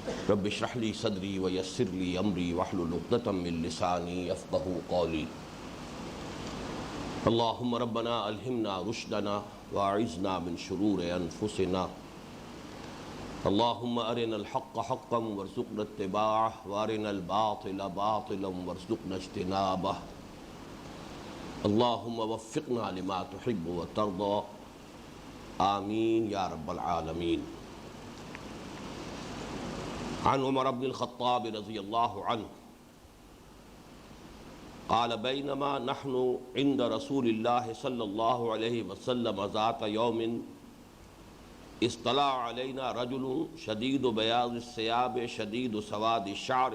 رب اشرح لي صدري ويسر لي امري واحلل عقدة من لساني يفقهوا قولي اللهم ربنا الهمنا رشدنا واعذنا من شرور انفسنا اللهم ارنا الحق حقا وارزقنا اتباعه وارنا الباطل باطلا وارزقنا اجتنابه اللهم وفقنا لما تحب وترضى آمین یا رب العالمین۔ عن عمر بن الخطاب رضی اللہ عنہ قال بینما نحن عند رسول اللہ صلی اللہ علیہ وسلم ذات یوم اطلع علینا رجل شدید بیاض الثیاب شدید سواد الشعر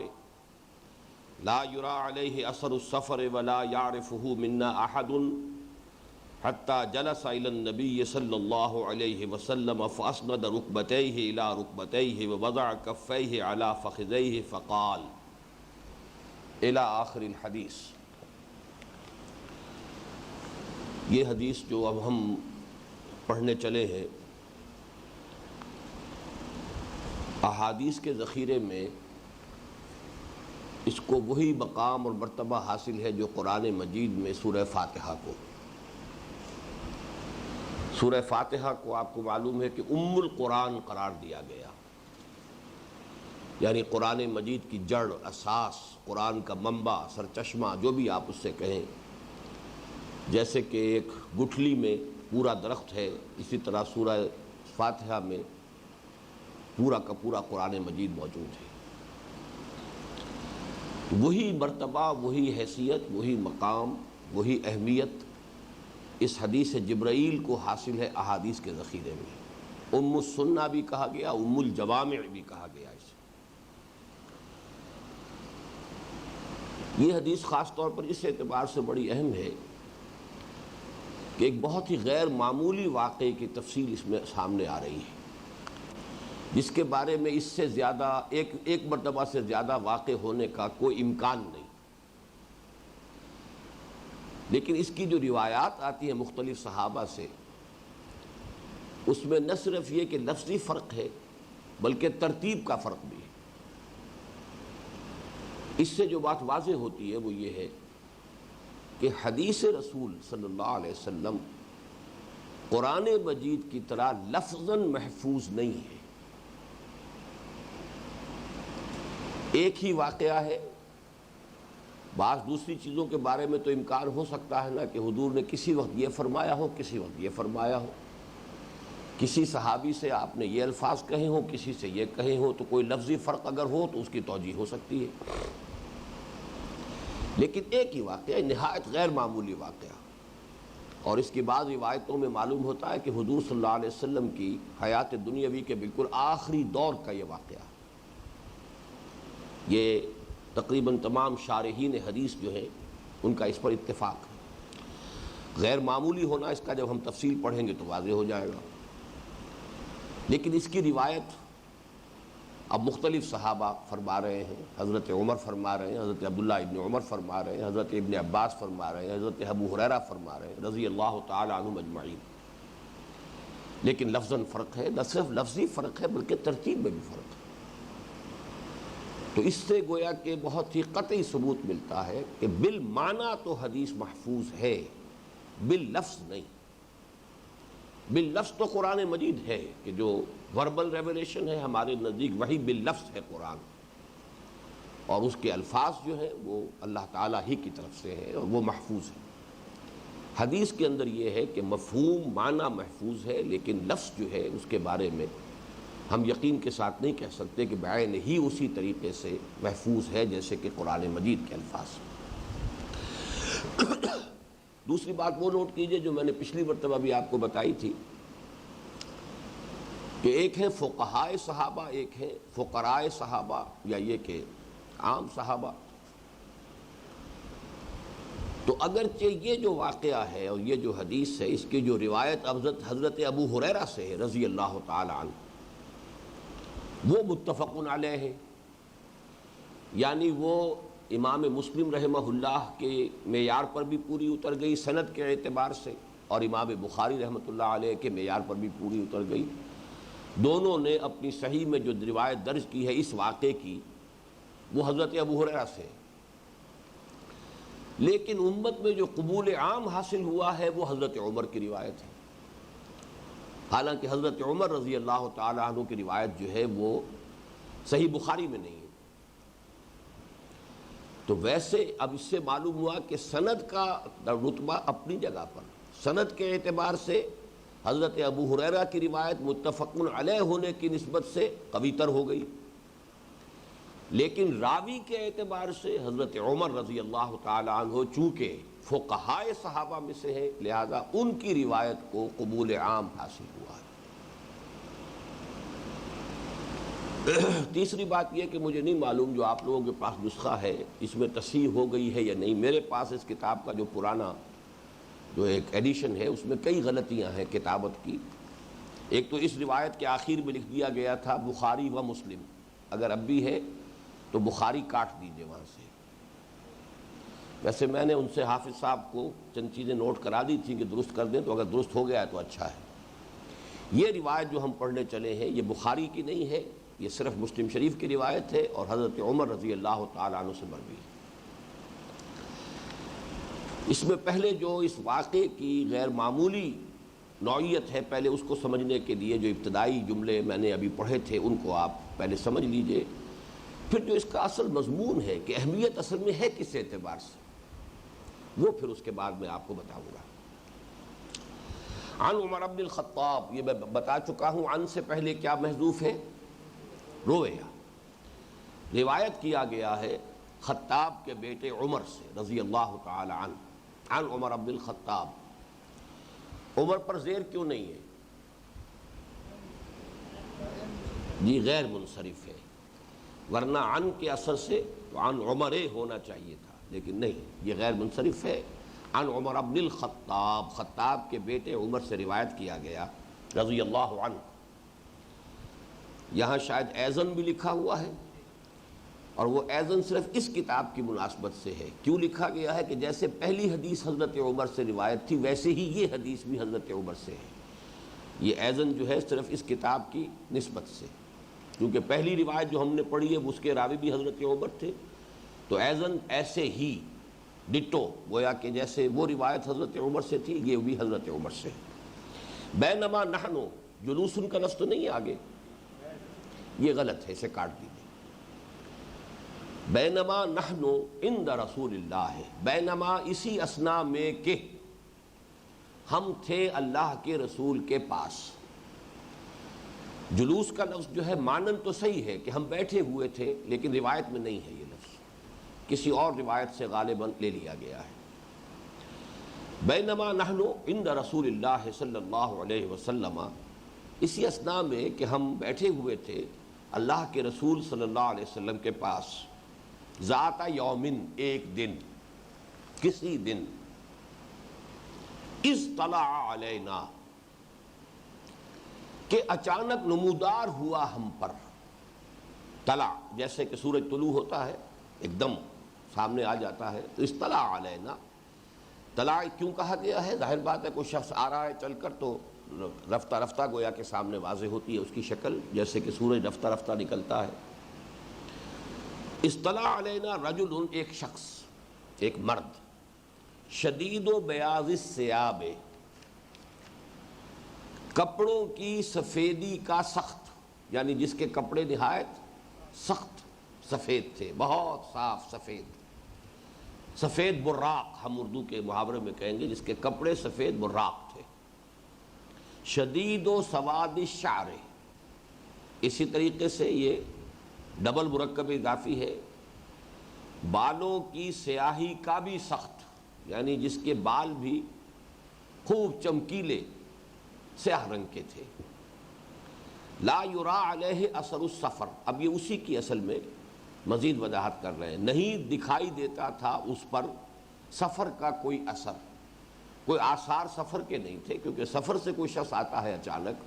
لا یرا علیہ اثر السفر ولا یعرفہ منا احد حتی جلس الی النبی صلی اللہ علیہ وسلم فاسند رکبتیہ الی رکبتیہ ووضع کفیہ علی فخذیہ فقال الی آخر الحدیث۔ یہ حدیث جو اب ہم پڑھنے چلے ہیں، احادیث کے ذخیرے میں اس کو وہی مقام اور مرتبہ حاصل ہے جو قرآن مجید میں سورہ فاتحہ کو۔ سورہ فاتحہ کو آپ کو معلوم ہے کہ ام القرآن قرار دیا گیا، یعنی قرآن مجید کی جڑ، اساس، قرآن کا منبع، سرچشمہ، جو بھی آپ اس سے کہیں۔ جیسے کہ ایک گٹھلی میں پورا درخت ہے، اسی طرح سورہ فاتحہ میں پورا کا پورا قرآن مجید موجود ہے۔ وہی مرتبہ، وہی حیثیت، وہی مقام، وہی اہمیت اس حدیث جبرائیل کو حاصل ہے احادیث کے ذخیرے میں۔ ام السنہ بھی کہا گیا، ام الجوامع بھی کہا گیا اسے۔ یہ حدیث خاص طور پر اس اعتبار سے بڑی اہم ہے کہ ایک بہت ہی غیر معمولی واقعے کی تفصیل اس میں سامنے آ رہی ہے، جس کے بارے میں اس سے زیادہ ایک مرتبہ سے زیادہ واقع ہونے کا کوئی امکان نہیں۔ لیکن اس کی جو روایات آتی ہیں مختلف صحابہ سے، اس میں نہ صرف یہ کہ لفظی فرق ہے بلکہ ترتیب کا فرق بھی ہے۔ اس سے جو بات واضح ہوتی ہے وہ یہ ہے کہ حدیث رسول صلی اللہ علیہ وسلم قرآن مجید کی طرح لفظاً محفوظ نہیں ہے۔ ایک ہی واقعہ ہے، بعض دوسری چیزوں کے بارے میں تو امکان ہو سکتا ہے نا کہ حضور نے کسی وقت یہ فرمایا ہو، کسی وقت یہ فرمایا ہو، کسی صحابی سے آپ نے یہ الفاظ کہے ہوں، کسی سے یہ کہے ہوں، تو کوئی لفظی فرق اگر ہو تو اس کی توجیہ ہو سکتی ہے۔ لیکن ایک ہی واقعہ، نہایت غیر معمولی واقعہ، اور اس کی بعض روایتوں میں معلوم ہوتا ہے کہ حضور صلی اللہ علیہ وسلم کی حیات دنیاوی کے بالکل آخری دور کا یہ واقعہ۔ یہ تقریباً تمام شارحین حدیث جو ہیں ان کا اس پر اتفاق ہے۔ غیر معمولی ہونا اس کا جب ہم تفصیل پڑھیں گے تو واضح ہو جائے گا۔ لیکن اس کی روایت اب مختلف صحابہ فرما رہے ہیں، حضرت عمر فرما رہے ہیں، حضرت عبداللہ ابن عمر فرما رہے ہیں، حضرت ابن عباس فرما رہے ہیں، حضرت ابو ہریرہ فرما رہے ہیں رضی اللہ تعالی عنہم اجمعین۔ لیکن لفظاً فرق ہے، نہ صرف لفظی فرق ہے بلکہ ترتیب میں بھی فرق ہے۔ تو اس سے گویا کہ بہت ہی قطعی ثبوت ملتا ہے کہ بالمعنی تو حدیث محفوظ ہے، باللفظ نہیں۔ باللفظ تو قرآن مجید ہے کہ جو وربل ریولیشن ہے ہمارے نزدیک، وہی باللفظ ہے قرآن، اور اس کے الفاظ جو ہیں وہ اللہ تعالیٰ ہی کی طرف سے ہیں اور وہ محفوظ ہے۔ حدیث کے اندر یہ ہے کہ مفہوم معنی محفوظ ہے، لیکن لفظ جو ہے اس کے بارے میں ہم یقین کے ساتھ نہیں کہہ سکتے کہ بعین ہی اسی طریقے سے محفوظ ہے جیسے کہ قرآن مجید کے الفاظ۔ دوسری بات وہ نوٹ کیجئے جو میں نے پچھلی مرتبہ بھی آپ کو بتائی تھی کہ ایک ہیں فقہائے صحابہ، ایک ہیں فقرائے صحابہ، یا یہ کہ عام صحابہ۔ تو اگرچہ یہ جو واقعہ ہے اور یہ جو حدیث ہے، اس کی جو روایت حضرت ابو ہریرہ سے ہے رضی اللہ تعالی عنہ، وہ متفق علیہ ہے، یعنی وہ امام مسلم رحمہ اللہ کے معیار پر بھی پوری اتر گئی سند کے اعتبار سے، اور امام بخاری رحمۃ اللہ علیہ کے معیار پر بھی پوری اتر گئی، دونوں نے اپنی صحیح میں جو روایت درج کی ہے اس واقعے کی وہ حضرت ابو ہریرہ سے، لیکن امت میں جو قبول عام حاصل ہوا ہے وہ حضرت عمر کی روایت ہے، حالانکہ حضرت عمر رضی اللہ تعالی عنہ کی روایت جو ہے وہ صحیح بخاری میں نہیں ہے۔ تو ویسے اب اس سے معلوم ہوا کہ سند کا رتبہ اپنی جگہ پر، سند کے اعتبار سے حضرت ابو ہریرہ کی روایت متفق علیہ ہونے کی نسبت سے قوی تر ہو گئی، لیکن راوی کے اعتبار سے حضرت عمر رضی اللہ تعالی عنہ چونکہ فقہائے صحابہ میں سے ہیں، لہذا ان کی روایت کو قبول عام حاصل ہوا ہے۔ تیسری بات یہ کہ مجھے نہیں معلوم جو آپ لوگوں کے پاس نسخہ ہے اس میں تصحیح ہو گئی ہے یا نہیں، میرے پاس اس کتاب کا جو پرانا جو ایک ایڈیشن ہے اس میں کئی غلطیاں ہیں کتابت کی۔ ایک تو اس روایت کے آخر میں لکھ دیا گیا تھا بخاری و مسلم، اگر اب بھی ہے تو بخاری کاٹ دیجئے وہاں سے۔ ویسے میں نے ان سے حافظ صاحب کو چند چیزیں نوٹ کرا دی تھی کہ درست کر دیں، تو اگر درست ہو گیا ہے تو اچھا ہے۔ یہ روایت جو ہم پڑھنے چلے ہیں یہ بخاری کی نہیں ہے، یہ صرف مسلم شریف کی روایت ہے اور حضرت عمر رضی اللہ تعالیٰ عنہ سے مروی ہے۔ اس میں پہلے جو اس واقعے کی غیر معمولی نوعیت ہے، پہلے اس کو سمجھنے کے لیے جو ابتدائی جملے میں نے ابھی پڑھے تھے ان کو آپ پہلے سمجھ لیجئے، پھر جو اس کا اصل مضمون ہے کہ اہمیت اصل میں ہے کس اعتبار سے، وہ پھر اس کے بعد میں آپ کو بتاؤں گا۔ عن عمر بن الخطاب، یہ میں بتا چکا ہوں، عن سے پہلے کیا محذوف ہے؟ رویہ، روایت کیا گیا ہے خطاب کے بیٹے عمر سے رضی اللہ تعالی عنہ، عن عمر بن الخطاب۔ عمر پر زیر کیوں نہیں ہے؟ جی غیر منصرف ہے، ورنہ عن کے اثر سے تو عن عمر ہونا چاہیے تھا، لیکن نہیں، یہ غیر منصرف ہے۔ عن عمر بن الخطاب، خطاب کے بیٹے عمر سے روایت کیا گیا رضی اللہ عنہ۔ یہاں شاید ایزن بھی لکھا ہوا ہے، اور وہ ایزن صرف اس کتاب کی مناسبت سے ہے۔ کیوں لکھا گیا ہے کہ جیسے پہلی حدیث حضرت عمر سے روایت تھی ویسے ہی یہ حدیث بھی حضرت عمر سے ہے۔ یہ ایزن جو ہے صرف اس کتاب کی نسبت سے، کیونکہ پہلی روایت جو ہم نے پڑھی ہے اس کے راوی بھی حضرت عمر تھے، تو ایزن ایسے ہی ڈٹو گویا کہ جیسے وہ روایت حضرت عمر سے تھی یہ بھی حضرت عمر سے ہے۔ بینما نحن، جلوس کا لفظ تو نہیں ہے آگے، یہ غلط ہے، اسے کاٹ دیجیے۔ بینما نحن عند رسول اللہ ہے، بینما اسی اثنا میں کہ ہم تھے اللہ کے رسول کے پاس۔ جلوس کا لفظ جو ہے مانن تو صحیح ہے کہ ہم بیٹھے ہوئے تھے، لیکن روایت میں نہیں ہے یہ لفظ، کسی اور روایت سے غالباً لے لیا گیا ہے۔ بینما نحن عند رسول اللہ صلی اللہ علیہ وسلم، اسی اثنا میں کہ ہم بیٹھے ہوئے تھے اللہ کے رسول صلی اللہ علیہ وسلم کے پاس، ذات یومن، ایک دن، کسی دن، اطلع علینا، کہ اچانک نمودار ہوا ہم پر۔ طلع جیسے کہ سورج طلوع ہوتا ہے ایک دم سامنے آ جاتا ہے، تو اطلع علینا، طلع کیوں کہا گیا ہے؟ ظاہر بات ہے کوئی شخص آ رہا ہے چل کر تو رفتہ رفتہ گویا کے سامنے واضح ہوتی ہے اس کی شکل، جیسے کہ سورج رفتہ رفتہ نکلتا ہے۔ اطلع علینا رجل، ایک شخص، ایک مرد، شدید و بیاض الثیاب، کپڑوں کی سفیدی کا سخت، یعنی جس کے کپڑے نہایت سخت سفید تھے، بہت صاف سفید، سفید براق ہم اردو کے محاورے میں کہیں گے، جس کے کپڑے سفید براق تھے۔ شدید و سواد الشعر، اسی طریقے سے یہ ڈبل مرکب اضافی ہے، بالوں کی سیاہی کا بھی سخت، یعنی جس کے بال بھی خوب چمکیلے سیاہ رنگ کے تھے۔ لا یرا علیہ اثر السفر، اب یہ اسی کی اصل میں مزید وضاحت کر رہے ہیں، نہیں دکھائی دیتا تھا اس پر سفر کا کوئی اثر، کوئی آثار سفر کے نہیں تھے، کیونکہ سفر سے کوئی شخص آتا ہے اچانک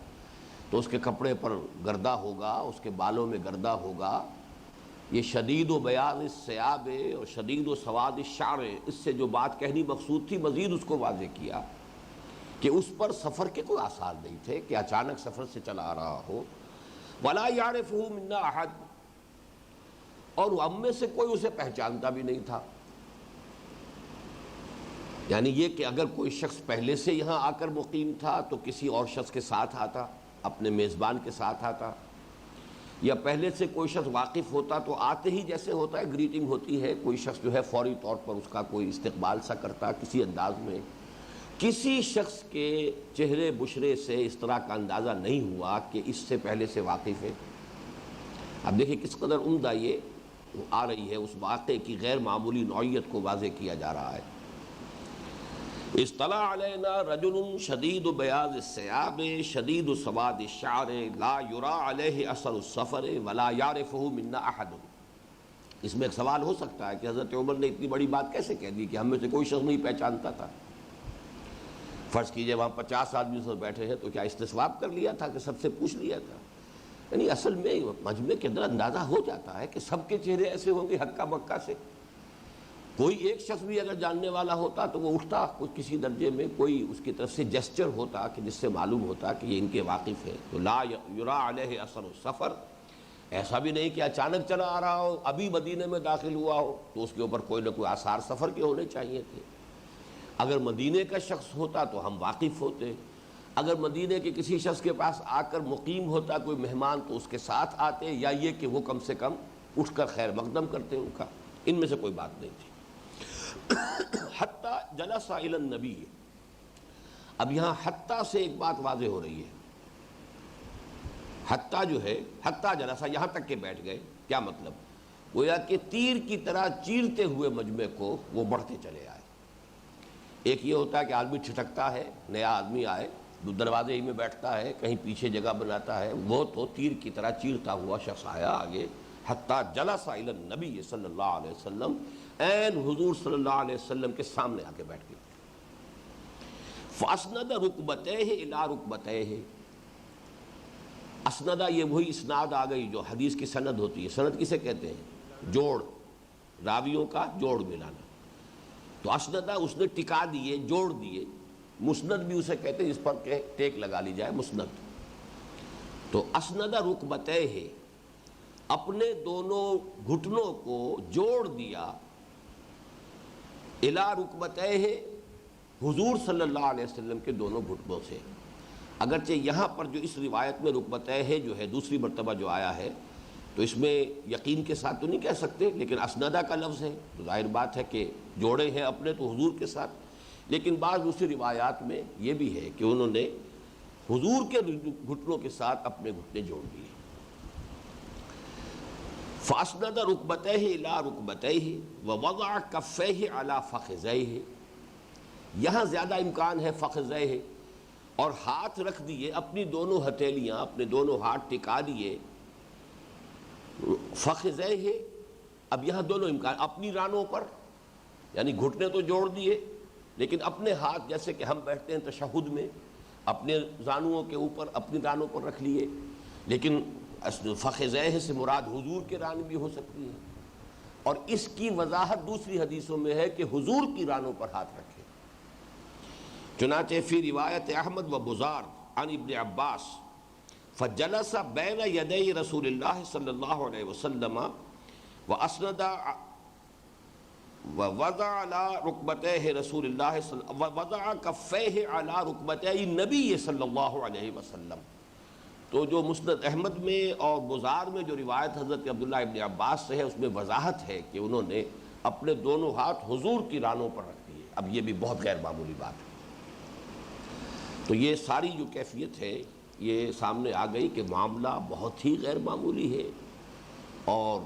تو اس کے کپڑے پر گردہ ہوگا، اس کے بالوں میں گردہ ہوگا۔ یہ شدید و بیاض الثیاب اور شدید و سواد الشعر، اس سے جو بات کہنی مقصود تھی مزید اس کو واضح کیا کہ اس پر سفر کے کوئی آثار نہیں تھے کہ اچانک سفر سے چلا آ رہا ہو، ولا یعرفہ منا احد، اور ہم میں سے کوئی اسے پہچانتا بھی نہیں تھا۔ یعنی یہ کہ اگر کوئی شخص پہلے سے یہاں آ کر مقیم تھا تو کسی اور شخص کے ساتھ آتا، اپنے میزبان کے ساتھ آتا، یا پہلے سے کوئی شخص واقف ہوتا تو آتے ہی جیسے ہوتا ہے گریٹنگ ہوتی ہے، کوئی شخص جو ہے فوری طور پر اس کا کوئی استقبال سا کرتا کسی انداز میں، کسی شخص کے چہرے بشرے سے اس طرح کا اندازہ نہیں ہوا کہ اس سے پہلے سے واقف ہے۔ اب دیکھیں کس قدر عمدہ یہ آ رہی ہے، اس واقعے کی غیر معمولی نوعیت کو واضح کیا جا رہا ہے۔ اطلع علینا رجل شدید بیاض الثیاب شدید سواد الشعر لا یری علیہ اثر السفر ولا یعرفہ منا احد۔ اس میں ایک سوال ہو سکتا ہے کہ حضرت عمر نے اتنی بڑی بات کیسے کہہ دی کہ ہم میں سے کوئی شخص نہیں پہچانتا تھا؟ فرض کیجئے وہاں 50 آدمی سے بیٹھے ہیں تو کیا استصواب کر لیا تھا کہ سب سے پوچھ لیا تھا؟ یعنی اصل میں مجمع کے اندر اندازہ ہو جاتا ہے کہ سب کے چہرے ایسے ہوں گے ہکا بکا سے۔ کوئی ایک شخص بھی اگر جاننے والا ہوتا تو وہ اٹھتا، کسی درجے میں کوئی اس کی طرف سے جسچر ہوتا کہ جس سے معلوم ہوتا کہ یہ ان کے واقف ہے۔ تو لا یری علیہ اثر السفر، ایسا بھی نہیں کہ اچانک چلا آ رہا ہو، ابھی مدینے میں داخل ہوا ہو تو اس کے اوپر کوئی نہ کوئی آثار سفر کے ہونے چاہیے تھے۔ اگر مدینے کا شخص ہوتا تو ہم واقف ہوتے، اگر مدینے کے کسی شخص کے پاس آ کر مقیم ہوتا کوئی مہمان تو اس کے ساتھ آتے، یا یہ کہ وہ کم سے کم اٹھ کر خیر مقدم کرتے ان کا۔ ان میں سے کوئی بات نہیں تھی۔ حتیٰ جلس الی النبی، اب یہاں حتیٰ سے ایک بات واضح ہو رہی ہے۔ حتیٰ جو ہے، حتیٰ جلسہ، یہاں تک کہ بیٹھ گئے، کیا مطلب؟ گویا کہ تیر کی طرح چیرتے ہوئے مجمع کو وہ بڑھتے چلے آئے۔ ایک یہ ہوتا ہے کہ آدمی ٹھٹکتا ہے، نیا آدمی آئے دروازے ہی میں بیٹھتا ہے، کہیں پیچھے جگہ بناتا ہے، وہ تو تیر کی طرح چیرتا ہوا شخص آیا آگے۔ حتیٰ جلس الی النبی صلی اللہ علیہ وسلم، عین حضور صلی اللہ علیہ وسلم کے سامنے آ کے بیٹھ گئے۔ فاسند رکبتیہ الی رکبتیہ، اسندہ یہ وہی اسناد آ گئی جو حدیث کی سند ہوتی ہے۔ سند کسے کہتے ہیں؟ جوڑ، راویوں کا جوڑ ملانا۔ تو اسندہ اس نے ٹکا دیے، جوڑ دیے۔ مسند بھی اسے کہتے ہیں جس پر کہ ٹیک لگا لی جائے، مسند۔ تو اسندہ رکبتیہ، اپنے دونوں گھٹنوں کو جوڑ دیا، الی رکبتیہ، حضور صلی اللہ علیہ وسلم کے دونوں گھٹنوں سے۔ اگرچہ یہاں پر جو اس روایت میں رکبتیہ جو ہے دوسری مرتبہ جو آیا ہے تو اس میں یقین کے ساتھ تو نہیں کہہ سکتے، لیکن اسندہ کا لفظ ہے تو ظاہر بات ہے کہ جوڑے ہیں اپنے تو حضور کے ساتھ۔ لیکن بعض دوسری روایات میں یہ بھی ہے کہ انہوں نے حضور کے گھٹنوں کے ساتھ اپنے گھٹنے جوڑ دیے۔ فاسند رکبتیہ الی رکبتیہ ووضع کفیہ علی فخذیہ، یہاں زیادہ امکان ہے فخذیہ، اور ہاتھ رکھ دیے، اپنی دونوں ہتھیلیاں، اپنے دونوں ہاتھ ٹکا دیے فخذیہ۔ اب یہاں دونوں امکان، اپنی رانوں پر، یعنی گھٹنے تو جوڑ دیے لیکن اپنے ہاتھ جیسے کہ ہم بیٹھتے ہیں تشہد میں اپنے زانوؤں کے اوپر اپنی رانوں پر رکھ لیے، لیکن فخذیہ سے مراد حضور کے ران بھی ہو سکتی ہے، اور اس کی وضاحت دوسری حدیثوں میں ہے کہ حضور کی رانوں پر ہاتھ رکھے۔ چنانچہ فی روایت احمد و بزار عن ابن عباس فجلس بین یدی رسول اللہ صلی اللہ علیہ وسلم واسند ووضع علی رکبتیہ رسول اللہ ووضع کفیہ علی رکبتیہ نبی صلی اللہ علیہ وسلم۔ تو جو مسند احمد میں اور بزار میں جو روایت حضرت عبداللہ ابن عباس سے ہے اس میں وضاحت ہے کہ انہوں نے اپنے دونوں ہاتھ حضور کی رانوں پر رکھ دیے۔ اب یہ بھی بہت غیر معمولی بات ہے۔ تو یہ ساری جو کیفیت ہے یہ سامنے آ گئی کہ معاملہ بہت ہی غیر معمولی ہے اور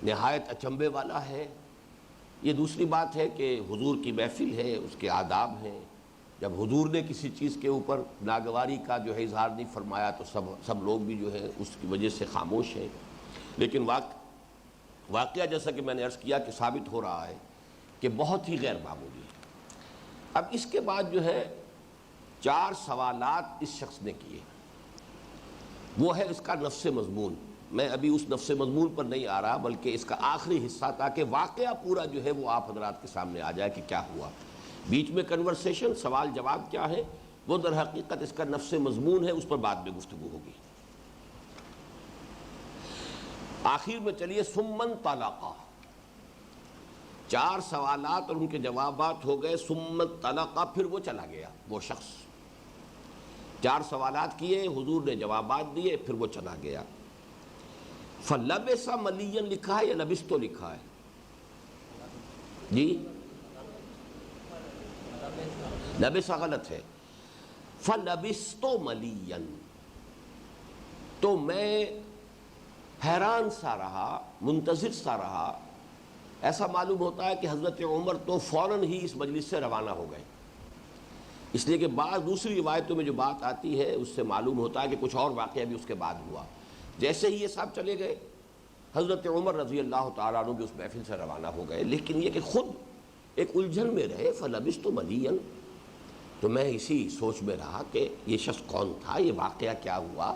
نہایت اچنبے والا ہے۔ یہ دوسری بات ہے کہ حضور کی محفل ہے، اس کے آداب ہیں۔ جب حضور نے کسی چیز کے اوپر ناگواری کا جو ہے اظہار نہیں فرمایا تو سب لوگ بھی جو ہے اس کی وجہ سے خاموش ہیں۔ لیکن واقعہ جیسا کہ میں نے عرض کیا کہ ثابت ہو رہا ہے کہ بہت ہی غیر معمولی ہے۔ اب اس کے بعد جو ہے 4 سوالات اس شخص نے کیے، وہ ہے اس کا نفس مضمون۔ میں ابھی اس نفس مضمون پر نہیں آ رہا بلکہ اس کا آخری حصہ تاکہ واقعہ پورا جو ہے وہ آپ حضرات کے سامنے آ جائے کہ کیا ہوا۔ بیچ میں کنورسیشن، سوال جواب کیا ہے، وہ در حقیقت اس کا نفس مضمون ہے، اس پر بعد میں گفتگو ہوگی۔ آخر میں چلیے سمن طلقہ، 4 سوالات اور ان کے جوابات ہو گئے، سمن طلقہ، پھر وہ چلا گیا وہ شخص، 4 سوالات کیے، حضور نے جوابات دیے، پھر وہ چلا گیا۔ فلبس ملیا لکھا ہے یا لبستو لکھا ہے؟ جی لبسا غلط ہے، فلبستو ملیا، تو میں حیران سا رہا، منتظر سا رہا۔ ایسا معلوم ہوتا ہے کہ حضرت عمر تو فوراً ہی اس مجلس سے روانہ ہو گئے، اس لیے کہ بعض دوسری روایتوں میں جو بات آتی ہے اس سے معلوم ہوتا ہے کہ کچھ اور واقعہ بھی اس کے بعد ہوا۔ جیسے ہی یہ صاحب چلے گئے، حضرت عمر رضی اللہ تعالیٰ عنہ بھی اس محفل سے روانہ ہو گئے، لیکن یہ کہ خود ایک الجھن میں رہے، فلبثت ملیا، تو میں اسی سوچ میں رہا کہ یہ شخص کون تھا، یہ واقعہ کیا ہوا،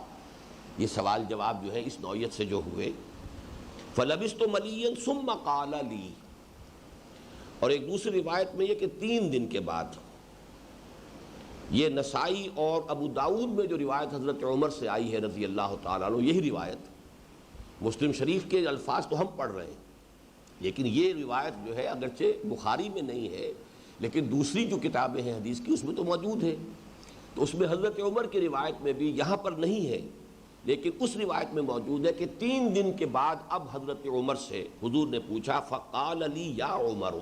یہ سوال جواب جو ہے اس نوعیت سے جو ہوئے۔ فلبثت ملیا ثم قال لی، اور ایک دوسری روایت میں یہ کہ 3 دن کے بعد، یہ نسائی اور ابو داؤد میں جو روایت حضرت عمر سے آئی ہے رضی اللہ تعالیٰ عنہ، یہی روایت، مسلم شریف کے الفاظ تو ہم پڑھ رہے ہیں، لیکن یہ روایت جو ہے اگرچہ بخاری میں نہیں ہے لیکن دوسری جو کتابیں ہیں حدیث کی اس میں تو موجود ہے، تو اس میں حضرت عمر کی روایت میں بھی یہاں پر نہیں ہے، لیکن اس روایت میں موجود ہے کہ 3 دن کے بعد اب حضرت عمر سے حضور نے پوچھا، فقال لی یا عمر،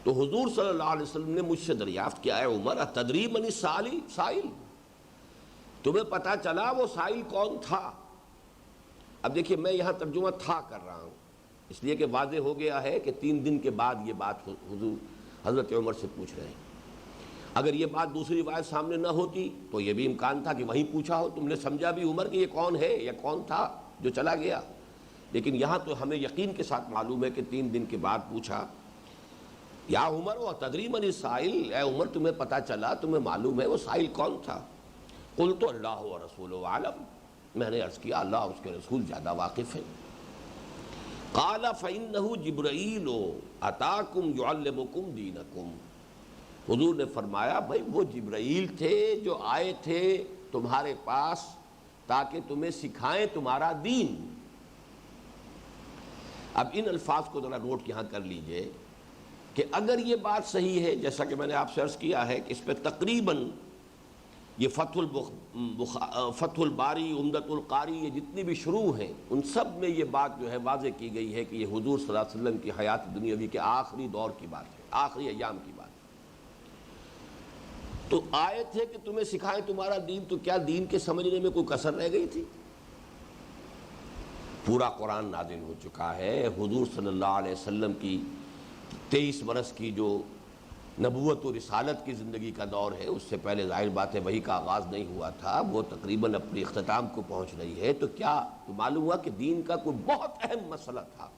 تو حضور صلی اللہ علیہ وسلم نے مجھ سے دریافت کیا، ہے عمر اتدری من السائل، تمہیں پتہ چلا وہ سائل کون تھا؟ اب دیکھیے میں یہاں ترجمہ تھا کر رہا ہوں اس لیے کہ واضح ہو گیا ہے کہ 3 دن کے بعد یہ بات حضور حضرت عمر سے پوچھ رہے ہیں۔ اگر یہ بات دوسری روایت سامنے نہ ہوتی تو یہ بھی امکان تھا کہ وہیں پوچھا ہو، تم نے سمجھا بھی عمر کہ یہ کون ہے یا کون تھا جو چلا گیا، لیکن یہاں تو ہمیں یقین کے ساتھ معلوم ہے کہ 3 دن کے بعد پوچھا، یا عمر اتدری من السائل، اے عمر تمہیں پتہ چلا، تمہیں معلوم ہے وہ سائل کون تھا؟ قلت اللہ ورسولہ اعلم، میں نے عرض کیا اللہ اس کے رسول زیادہ واقف ہیں۔ قال فإنه جبرائیل اتاکم یعلمکم دینکم، حضور نے فرمایا بھائی وہ جبرائیل تھے جو آئے تھے تمہارے پاس تاکہ تمہیں سکھائیں تمہارا دین۔ اب ان الفاظ کو ذرا نوٹ یہاں کر لیجئے کہ اگر یہ بات صحیح ہے، جیسا کہ میں نے آپ سے عرض کیا ہے کہ اس پہ تقریباً یہ فتح الباری، عمدۃ القاری، یہ جتنی بھی شروع ہیں ان سب میں یہ بات جو ہے واضح کی گئی ہے کہ یہ حضور صلی اللہ علیہ وسلم کی حیات دنیاوی کے آخری دور کی بات ہے، آخری ایام کی بات ہے۔ تو آئے تھے کہ تمہیں سکھائیں تمہارا دین، تو کیا دین کے سمجھنے میں کوئی کسر رہ گئی تھی؟ پورا قرآن نازل ہو چکا ہے، حضور صلی اللہ علیہ وسلم کی 23 برس کی جو نبوت و رسالت کی زندگی کا دور ہے، اس سے پہلے ظاہر بات ہے وحی کا آغاز نہیں ہوا تھا، وہ تقریباً اپنے اختتام کو پہنچ رہی ہے۔ تو کیا تو معلوم ہوا کہ دین کا کوئی بہت اہم مسئلہ تھا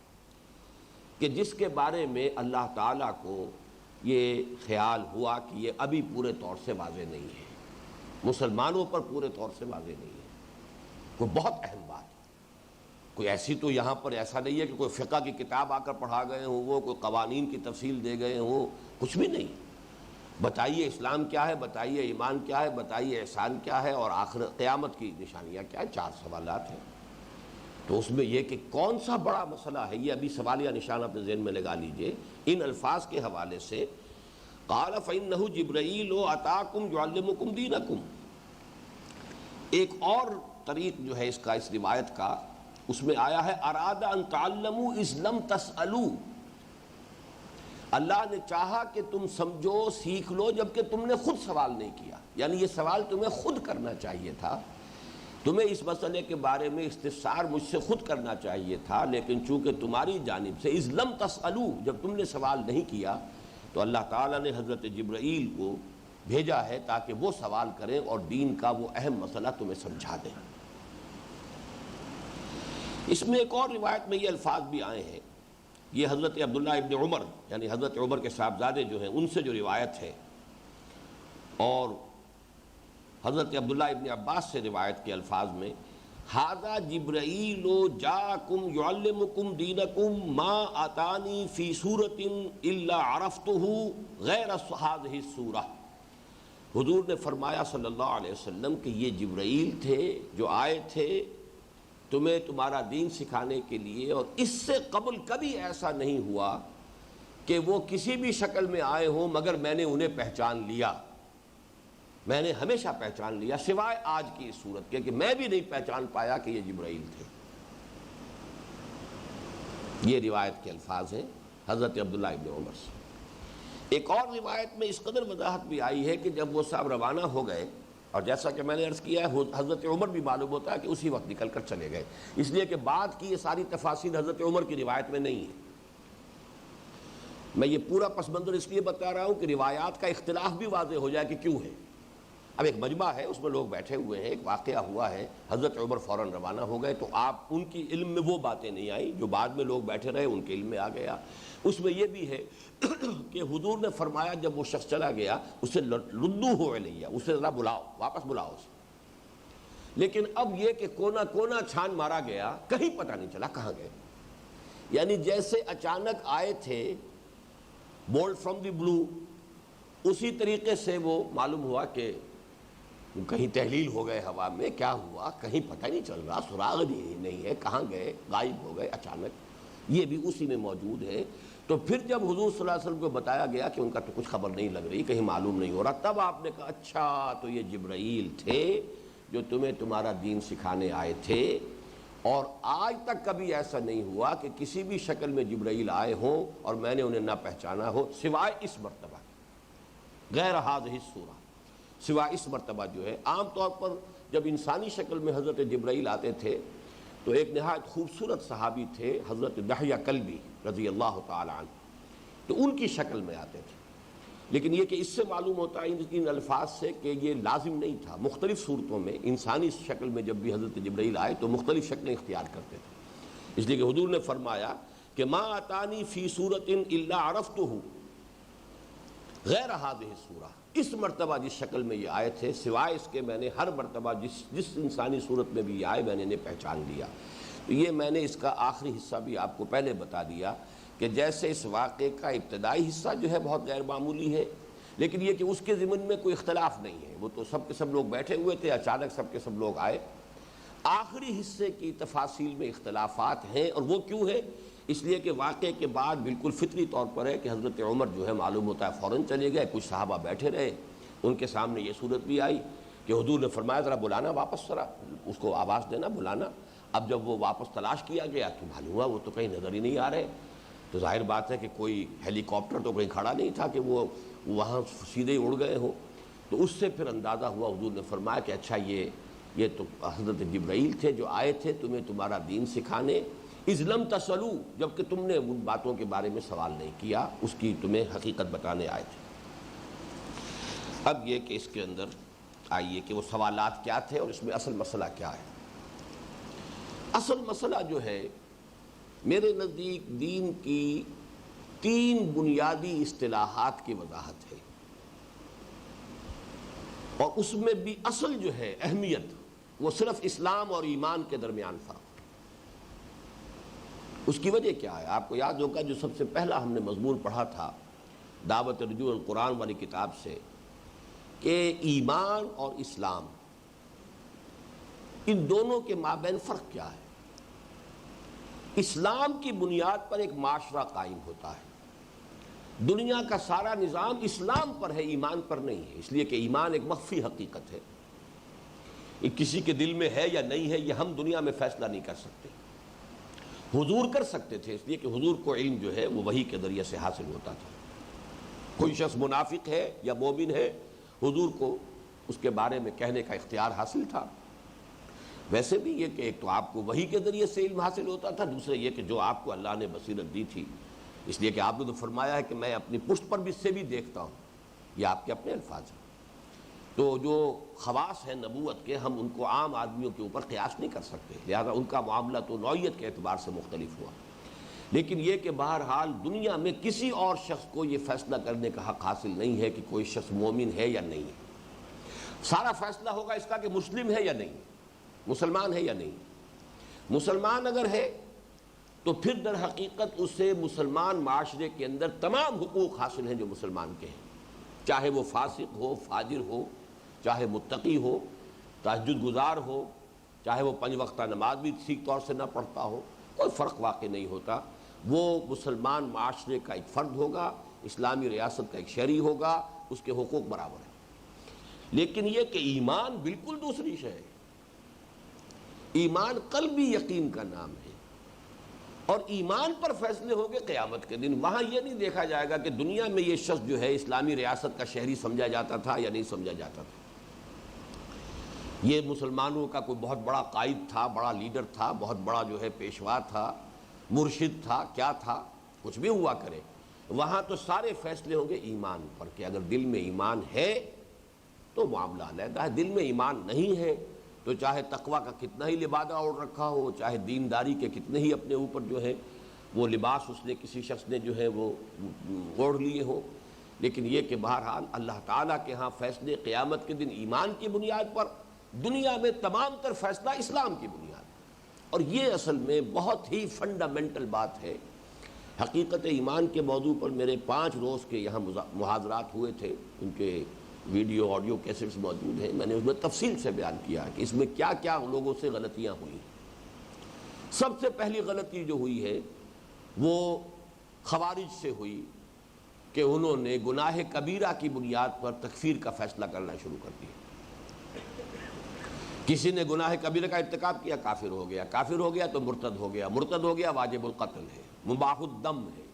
کہ جس کے بارے میں اللہ تعالیٰ کو یہ خیال ہوا کہ یہ ابھی پورے طور سے واضح نہیں ہے، مسلمانوں پر پورے طور سے واضح نہیں ہے، کوئی بہت اہم بات ہے۔ کوئی ایسی تو یہاں پر ایسا نہیں ہے کہ کوئی فقہ کی کتاب آ کر پڑھا گئے ہوں، وہ کوئی قوانین کی تفصیل دے گئے ہوں، کچھ بھی نہیں۔ بتائیے اسلام کیا ہے، بتائیے ایمان کیا ہے، بتائیے احسان کیا ہے، اور آخر قیامت کی نشانیاں کیا ہے، 4 سوالات ہیں۔ تو اس میں یہ کہ کون سا بڑا مسئلہ ہے، یہ ابھی سوالیہ نشان اپنے ذہن میں لگا لیجئے ان الفاظ کے حوالے سے۔ قال فإنه جبرائیل اتاکم یعلمکم دینکم، ایک اور طریق جو ہے اس کا، اس روایت کا، اس میں آیا ہے اراد ان تعلموا اذ لم تسألوا، اللہ نے چاہا کہ تم سمجھو سیکھ لو جبکہ تم نے خود سوال نہیں کیا، یعنی یہ سوال تمہیں خود کرنا چاہیے تھا، تمہیں اس مسئلے کے بارے میں استفسار مجھ سے خود کرنا چاہیے تھا، لیکن چونکہ تمہاری جانب سے اذ لم تسألوا، جب تم نے سوال نہیں کیا تو اللہ تعالیٰ نے حضرت جبرائیل کو بھیجا ہے تاکہ وہ سوال کریں اور دین کا وہ اہم مسئلہ تمہیں سمجھا دیں۔ اس میں ایک اور روایت میں یہ الفاظ بھی آئے ہیں، یہ حضرت عبداللہ ابن عمر یعنی حضرت عمر کے صاحبزادے جو ہیں ان سے جو روایت ہے، اور حضرت عبداللہ ابن عباس سے روایت کے الفاظ میں ھذا جبرائیل جاءکم یعلمکم دینکم ما اتانی فی صورۃ الا عرفتہ غیر ھذہ الصورہ، حضور نے فرمایا صلی اللہ علیہ وسلم کہ یہ جبرائیل تھے جو آئے تھے تمہیں تمہارا دین سکھانے کے لیے، اور اس سے قبل کبھی ایسا نہیں ہوا کہ وہ کسی بھی شکل میں آئے ہوں مگر میں نے انہیں پہچان لیا، میں نے ہمیشہ پہچان لیا، سوائے آج کی اس صورت کے کہ میں بھی نہیں پہچان پایا کہ یہ جبرائیل تھے۔ یہ روایت کے الفاظ ہیں حضرت عبداللہ ابن عمر سے۔ ایک اور روایت میں اس قدر وضاحت بھی آئی ہے کہ جب وہ صاحب روانہ ہو گئے، اور جیسا کہ میں نے عرض کیا ہے حضرت عمر بھی معلوم ہوتا ہے کہ اسی وقت نکل کر چلے گئے، اس لیے کہ بعد کی یہ ساری تفاصیل حضرت عمر کی روایت میں نہیں ہے۔ میں یہ پورا پس منظر اس لیے بتا رہا ہوں کہ روایات کا اختلاف بھی واضح ہو جائے کہ کیوں ہے۔ اب ایک مجمع ہے، اس میں لوگ بیٹھے ہوئے ہیں، ایک واقعہ ہوا ہے، حضرت عمر فوراً روانہ ہو گئے، تو آپ ان کی علم میں وہ باتیں نہیں آئیں جو بعد میں لوگ بیٹھے رہے ان کے علم میں آ گیا۔ اس میں یہ بھی ہے کہ حضور نے فرمایا جب وہ شخص چلا گیا اسے ردوہ الیہ، اسے ذرا بلاؤ، واپس بلاؤ اسے۔ لیکن اب یہ کہ کونا کونا چھان مارا گیا، کہیں پتہ نہیں چلا کہاں گئے، یعنی جیسے اچانک آئے تھے بولڈ فرام دی بلو، اسی طریقے سے وہ معلوم ہوا کہ کہیں تحلیل ہو گئے ہوا میں، کیا ہوا کہیں پتہ نہیں چل رہا، سراغ نہیں ہے، کہاں گئے، غائب ہو گئے اچانک، یہ بھی اسی میں موجود ہے۔ تو پھر جب حضور صلی اللہ علیہ وسلم کو بتایا گیا کہ ان کا تو کچھ خبر نہیں لگ رہی، کہیں معلوم نہیں ہو رہا، تب آپ نے کہا اچھا تو یہ جبرائیل تھے جو تمہیں تمہارا دین سکھانے آئے تھے، اور آج تک کبھی ایسا نہیں ہوا کہ کسی بھی شکل میں جبرائیل آئے ہوں اور میں نے انہیں نہ پہچانا ہو، سوائے اس مرتبہ، غیر ہذہ الصورہ، سوائے اس مرتبہ جو ہے۔ عام طور پر جب انسانی شکل میں حضرت جبرائیل آتے تھے تو ایک نہایت خوبصورت صحابی تھے حضرت دحیہ کلبی رضی اللہ تعالی عنہ، تو ان کی شکل میں آتے تھے، لیکن یہ کہ اس سے معلوم ہوتا ہے ان الفاظ سے کہ یہ لازم نہیں تھا، مختلف صورتوں میں انسانی شکل میں جب بھی حضرت جبرائیل آئے تو مختلف شکلیں اختیار کرتے تھے، اس لیے کہ حضور نے فرمایا کہ ما اتانی فی صورت الا عرفتہ غیر ہذہ الصورہ، اس مرتبہ جس شکل میں یہ آئے تھے سوائے اس کے میں نے ہر مرتبہ جس انسانی صورت میں بھی یہ آئے میں نے انہیں پہچان لیا۔ تو یہ میں نے اس کا آخری حصہ بھی آپ کو پہلے بتا دیا کہ جیسے اس واقعے کا ابتدائی حصہ جو ہے بہت غیر معمولی ہے، لیکن یہ کہ اس کے ضمن میں کوئی اختلاف نہیں ہے، وہ تو سب کے سب لوگ بیٹھے ہوئے تھے، اچانک سب کے سب لوگ آئے۔ آخری حصے کی تفاصیل میں اختلافات ہیں، اور وہ کیوں ہے؟ اس لیے کہ واقعے کے بعد بالکل فطری طور پر ہے کہ حضرت عمر جو ہے معلوم ہوتا ہے فوراً چلے گئے، کچھ صحابہ بیٹھے رہے، ان کے سامنے یہ صورت بھی آئی کہ حضور نے فرمایا ذرا بلانا واپس، ذرا اس کو آواز دینا، بلانا۔ اب جب وہ واپس تلاش کیا گیا تو معلوم ہوا وہ تو کہیں نظر ہی نہیں آ رہے، تو ظاہر بات ہے کہ کوئی ہیلی کاپٹر تو کہیں کھڑا نہیں تھا کہ وہ وہاں سیدھے ہی اڑ گئے ہوں۔ تو اس سے پھر اندازہ ہوا، حضور نے فرمایا کہ اچھا یہ تو حضرت جبرائیل تھے جو آئے تھے تمہیں تمہارا دین سکھانے، اذ لم تسلو، جبکہ تم نے ان باتوں کے بارے میں سوال نہیں کیا، اس کی تمہیں حقیقت بتانے آئے تھے۔ اب یہ کہ اس کے اندر آئیے کہ وہ سوالات کیا تھے اور اس میں اصل مسئلہ کیا ہے۔ اصل مسئلہ جو ہے میرے نزدیک دین کی 3 بنیادی اصطلاحات کی وضاحت ہے، اور اس میں بھی اصل جو ہے اہمیت وہ صرف اسلام اور ایمان کے درمیان فرق۔ اس کی وجہ کیا ہے؟ آپ کو یاد ہوگا جو سب سے پہلا ہم نے مضمون پڑھا تھا دعوت رجوع القرآن والی کتاب سے، کہ ایمان اور اسلام ان دونوں کے مابین فرق کیا ہے۔ اسلام کی بنیاد پر ایک معاشرہ قائم ہوتا ہے، دنیا کا سارا نظام اسلام پر ہے، ایمان پر نہیں ہے، اس لیے کہ ایمان ایک مخفی حقیقت ہے، یہ کسی کے دل میں ہے یا نہیں ہے یہ ہم دنیا میں فیصلہ نہیں کر سکتے۔ حضور کر سکتے تھے، اس لیے کہ حضور کو علم جو ہے وہ وحی کے ذریعے سے حاصل ہوتا تھا۔ کوئی شخص منافق ہے یا مومن ہے، حضور کو اس کے بارے میں کہنے کا اختیار حاصل تھا۔ ویسے بھی یہ کہ ایک تو آپ کو وحی کے ذریعے سے علم حاصل ہوتا تھا، دوسرے یہ کہ جو آپ کو اللہ نے بصیرت دی تھی، اس لیے کہ آپ نے تو فرمایا ہے کہ میں اپنی پشت پر بھی سے بھی دیکھتا ہوں، یہ آپ کے اپنے الفاظ ہیں۔ تو جو خواص ہیں نبوت کے ہم ان کو عام آدمیوں کے اوپر قیاس نہیں کر سکتے، لہذا ان کا معاملہ تو نوعیت کے اعتبار سے مختلف ہوا۔ لیکن یہ کہ بہرحال دنیا میں کسی اور شخص کو یہ فیصلہ کرنے کا حق حاصل نہیں ہے کہ کوئی شخص مومن ہے یا نہیں ہے۔ سارا فیصلہ ہوگا اس کا کہ مسلم ہے یا نہیں، مسلمان ہے یا نہیں۔ مسلمان اگر ہے تو پھر در حقیقت اسے مسلمان معاشرے کے اندر تمام حقوق حاصل ہیں جو مسلمان کے ہیں، چاہے وہ فاسق ہو، فاجر ہو، چاہے متقی ہو، تہجد گزار ہو، چاہے وہ 5 وقتہ نماز بھی ٹھیک طور سے نہ پڑھتا ہو، کوئی فرق واقع نہیں ہوتا، وہ مسلمان معاشرے کا ایک فرد ہوگا، اسلامی ریاست کا ایک شہری ہوگا، اس کے حقوق برابر ہیں۔ لیکن یہ کہ ایمان بالکل دوسری شے ہے۔ ایمان قلبی یقین کا نام ہے، اور ایمان پر فیصلے ہوں گے قیامت کے دن۔ وہاں یہ نہیں دیکھا جائے گا کہ دنیا میں یہ شخص جو ہے اسلامی ریاست کا شہری سمجھا جاتا تھا یا نہیں سمجھا جاتا تھا، یہ مسلمانوں کا کوئی بہت بڑا قائد تھا، بڑا لیڈر تھا، بہت بڑا جو ہے پیشوا تھا، مرشد تھا، کیا تھا، کچھ بھی ہوا کرے، وہاں تو سارے فیصلے ہوں گے ایمان پر، کہ اگر دل میں ایمان ہے تو معاملہ علیحدہ ہے، دل میں ایمان نہیں ہے تو چاہے تقویٰ کا کتنا ہی لبادہ اوڑھ رکھا ہو، چاہے دینداری کے کتنے ہی اپنے اوپر جو ہے وہ لباس اس نے کسی شخص نے جو ہے وہ اوڑھ لیے ہو، لیکن یہ کہ بہرحال اللہ تعالیٰ کے ہاں فیصلے قیامت کے دن ایمان کی بنیاد پر، دنیا میں تمام تر فیصلہ اسلام کی بنیاد پر۔ اور یہ اصل میں بہت ہی فنڈامنٹل بات ہے۔ حقیقت ایمان کے موضوع پر میرے 5 روز کے یہاں محاضرات ہوئے تھے، ان کے ویڈیو آڈیو کیسٹس موجود ہیں، میں نے اس میں تفصیل سے بیان کیا کہ اس میں کیا کیا لوگوں سے غلطیاں ہوئی۔ سب سے پہلی غلطی جو ہوئی ہے وہ خوارج سے ہوئی کہ انہوں نے گناہ کبیرہ کی بنیاد پر تکفیر کا فیصلہ کرنا شروع کر دیا۔ کسی نے گناہ کبیرہ کا ارتکاب کیا، کافر ہو گیا، کافر ہو گیا تو مرتد ہو گیا، مرتد ہو گیا واجب القتل ہے، مباح الدم ہے،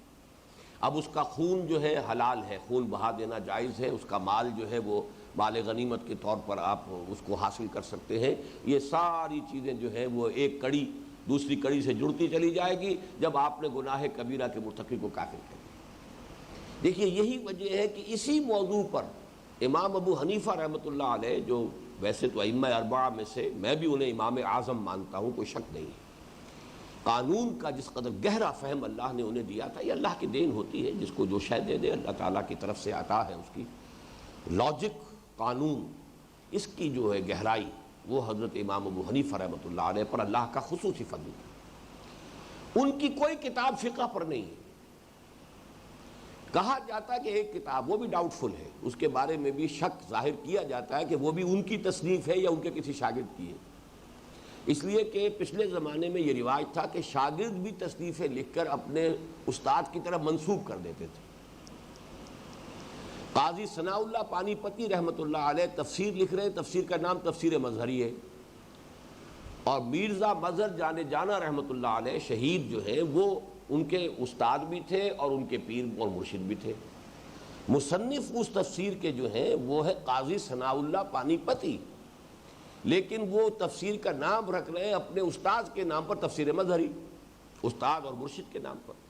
اب اس کا خون جو ہے حلال ہے، خون بہا دینا جائز ہے، اس کا مال جو ہے وہ مال غنیمت کے طور پر آپ اس کو حاصل کر سکتے ہیں۔ یہ ساری چیزیں جو ہے وہ ایک کڑی دوسری کڑی سے جڑتی چلی جائے گی جب آپ نے گناہ کبیرہ کے مرتکب کو کافر کر دیا۔ دیکھیے یہی وجہ ہے کہ اسی موضوع پر امام ابو حنیفہ رحمۃ اللہ علیہ، جو ویسے تو ائمہ اربعہ میں سے میں بھی انہیں امام اعظم مانتا ہوں، کوئی شک نہیں ہے، قانون کا جس قدر گہرا فہم اللہ نے انہیں دیا تھا، یہ اللہ کی دین ہوتی ہے، جس کو جو شے دے دے اللہ تعالیٰ کی طرف سے عطا ہے، اس کی لاجک، قانون، اس کی جو ہے گہرائی، وہ حضرت امام ابو حنیفہ رحمۃ اللہ علیہ پر اللہ کا خصوصی فضل تھا۔ ان کی کوئی کتاب فقہ پر نہیں ہے، کہا جاتا ہے کہ ایک کتاب، وہ بھی ڈاؤٹ فل ہے، اس کے بارے میں بھی شک ظاہر کیا جاتا ہے کہ وہ بھی ان کی تصنیف ہے یا ان کے کسی شاگرد کی ہے، اس لیے کہ پچھلے زمانے میں یہ رواج تھا کہ شاگرد بھی تصنیفیں لکھ کر اپنے استاد کی طرف منسوب کر دیتے تھے۔ قاضی ثناء اللہ پانی پتی رحمۃ اللہ علیہ تفسیر لکھ رہے ہیں، تفسیر کا نام تفسیر مظہری ہے، اور مرزا مظہر جانے جانا رحمۃ اللہ علیہ شہید جو ہے وہ ان کے استاد بھی تھے اور ان کے پیر اور مرشد بھی تھے۔ مصنف اس تفسیر کے جو ہیں وہ ہے قاضی ثناء اللہ پانی پتی، لیکن وہ تفسیر کا نام رکھ رہے ہیں اپنے استاد کے نام پر، تفسیر مظہری، استاد اور مرشد کے نام پر۔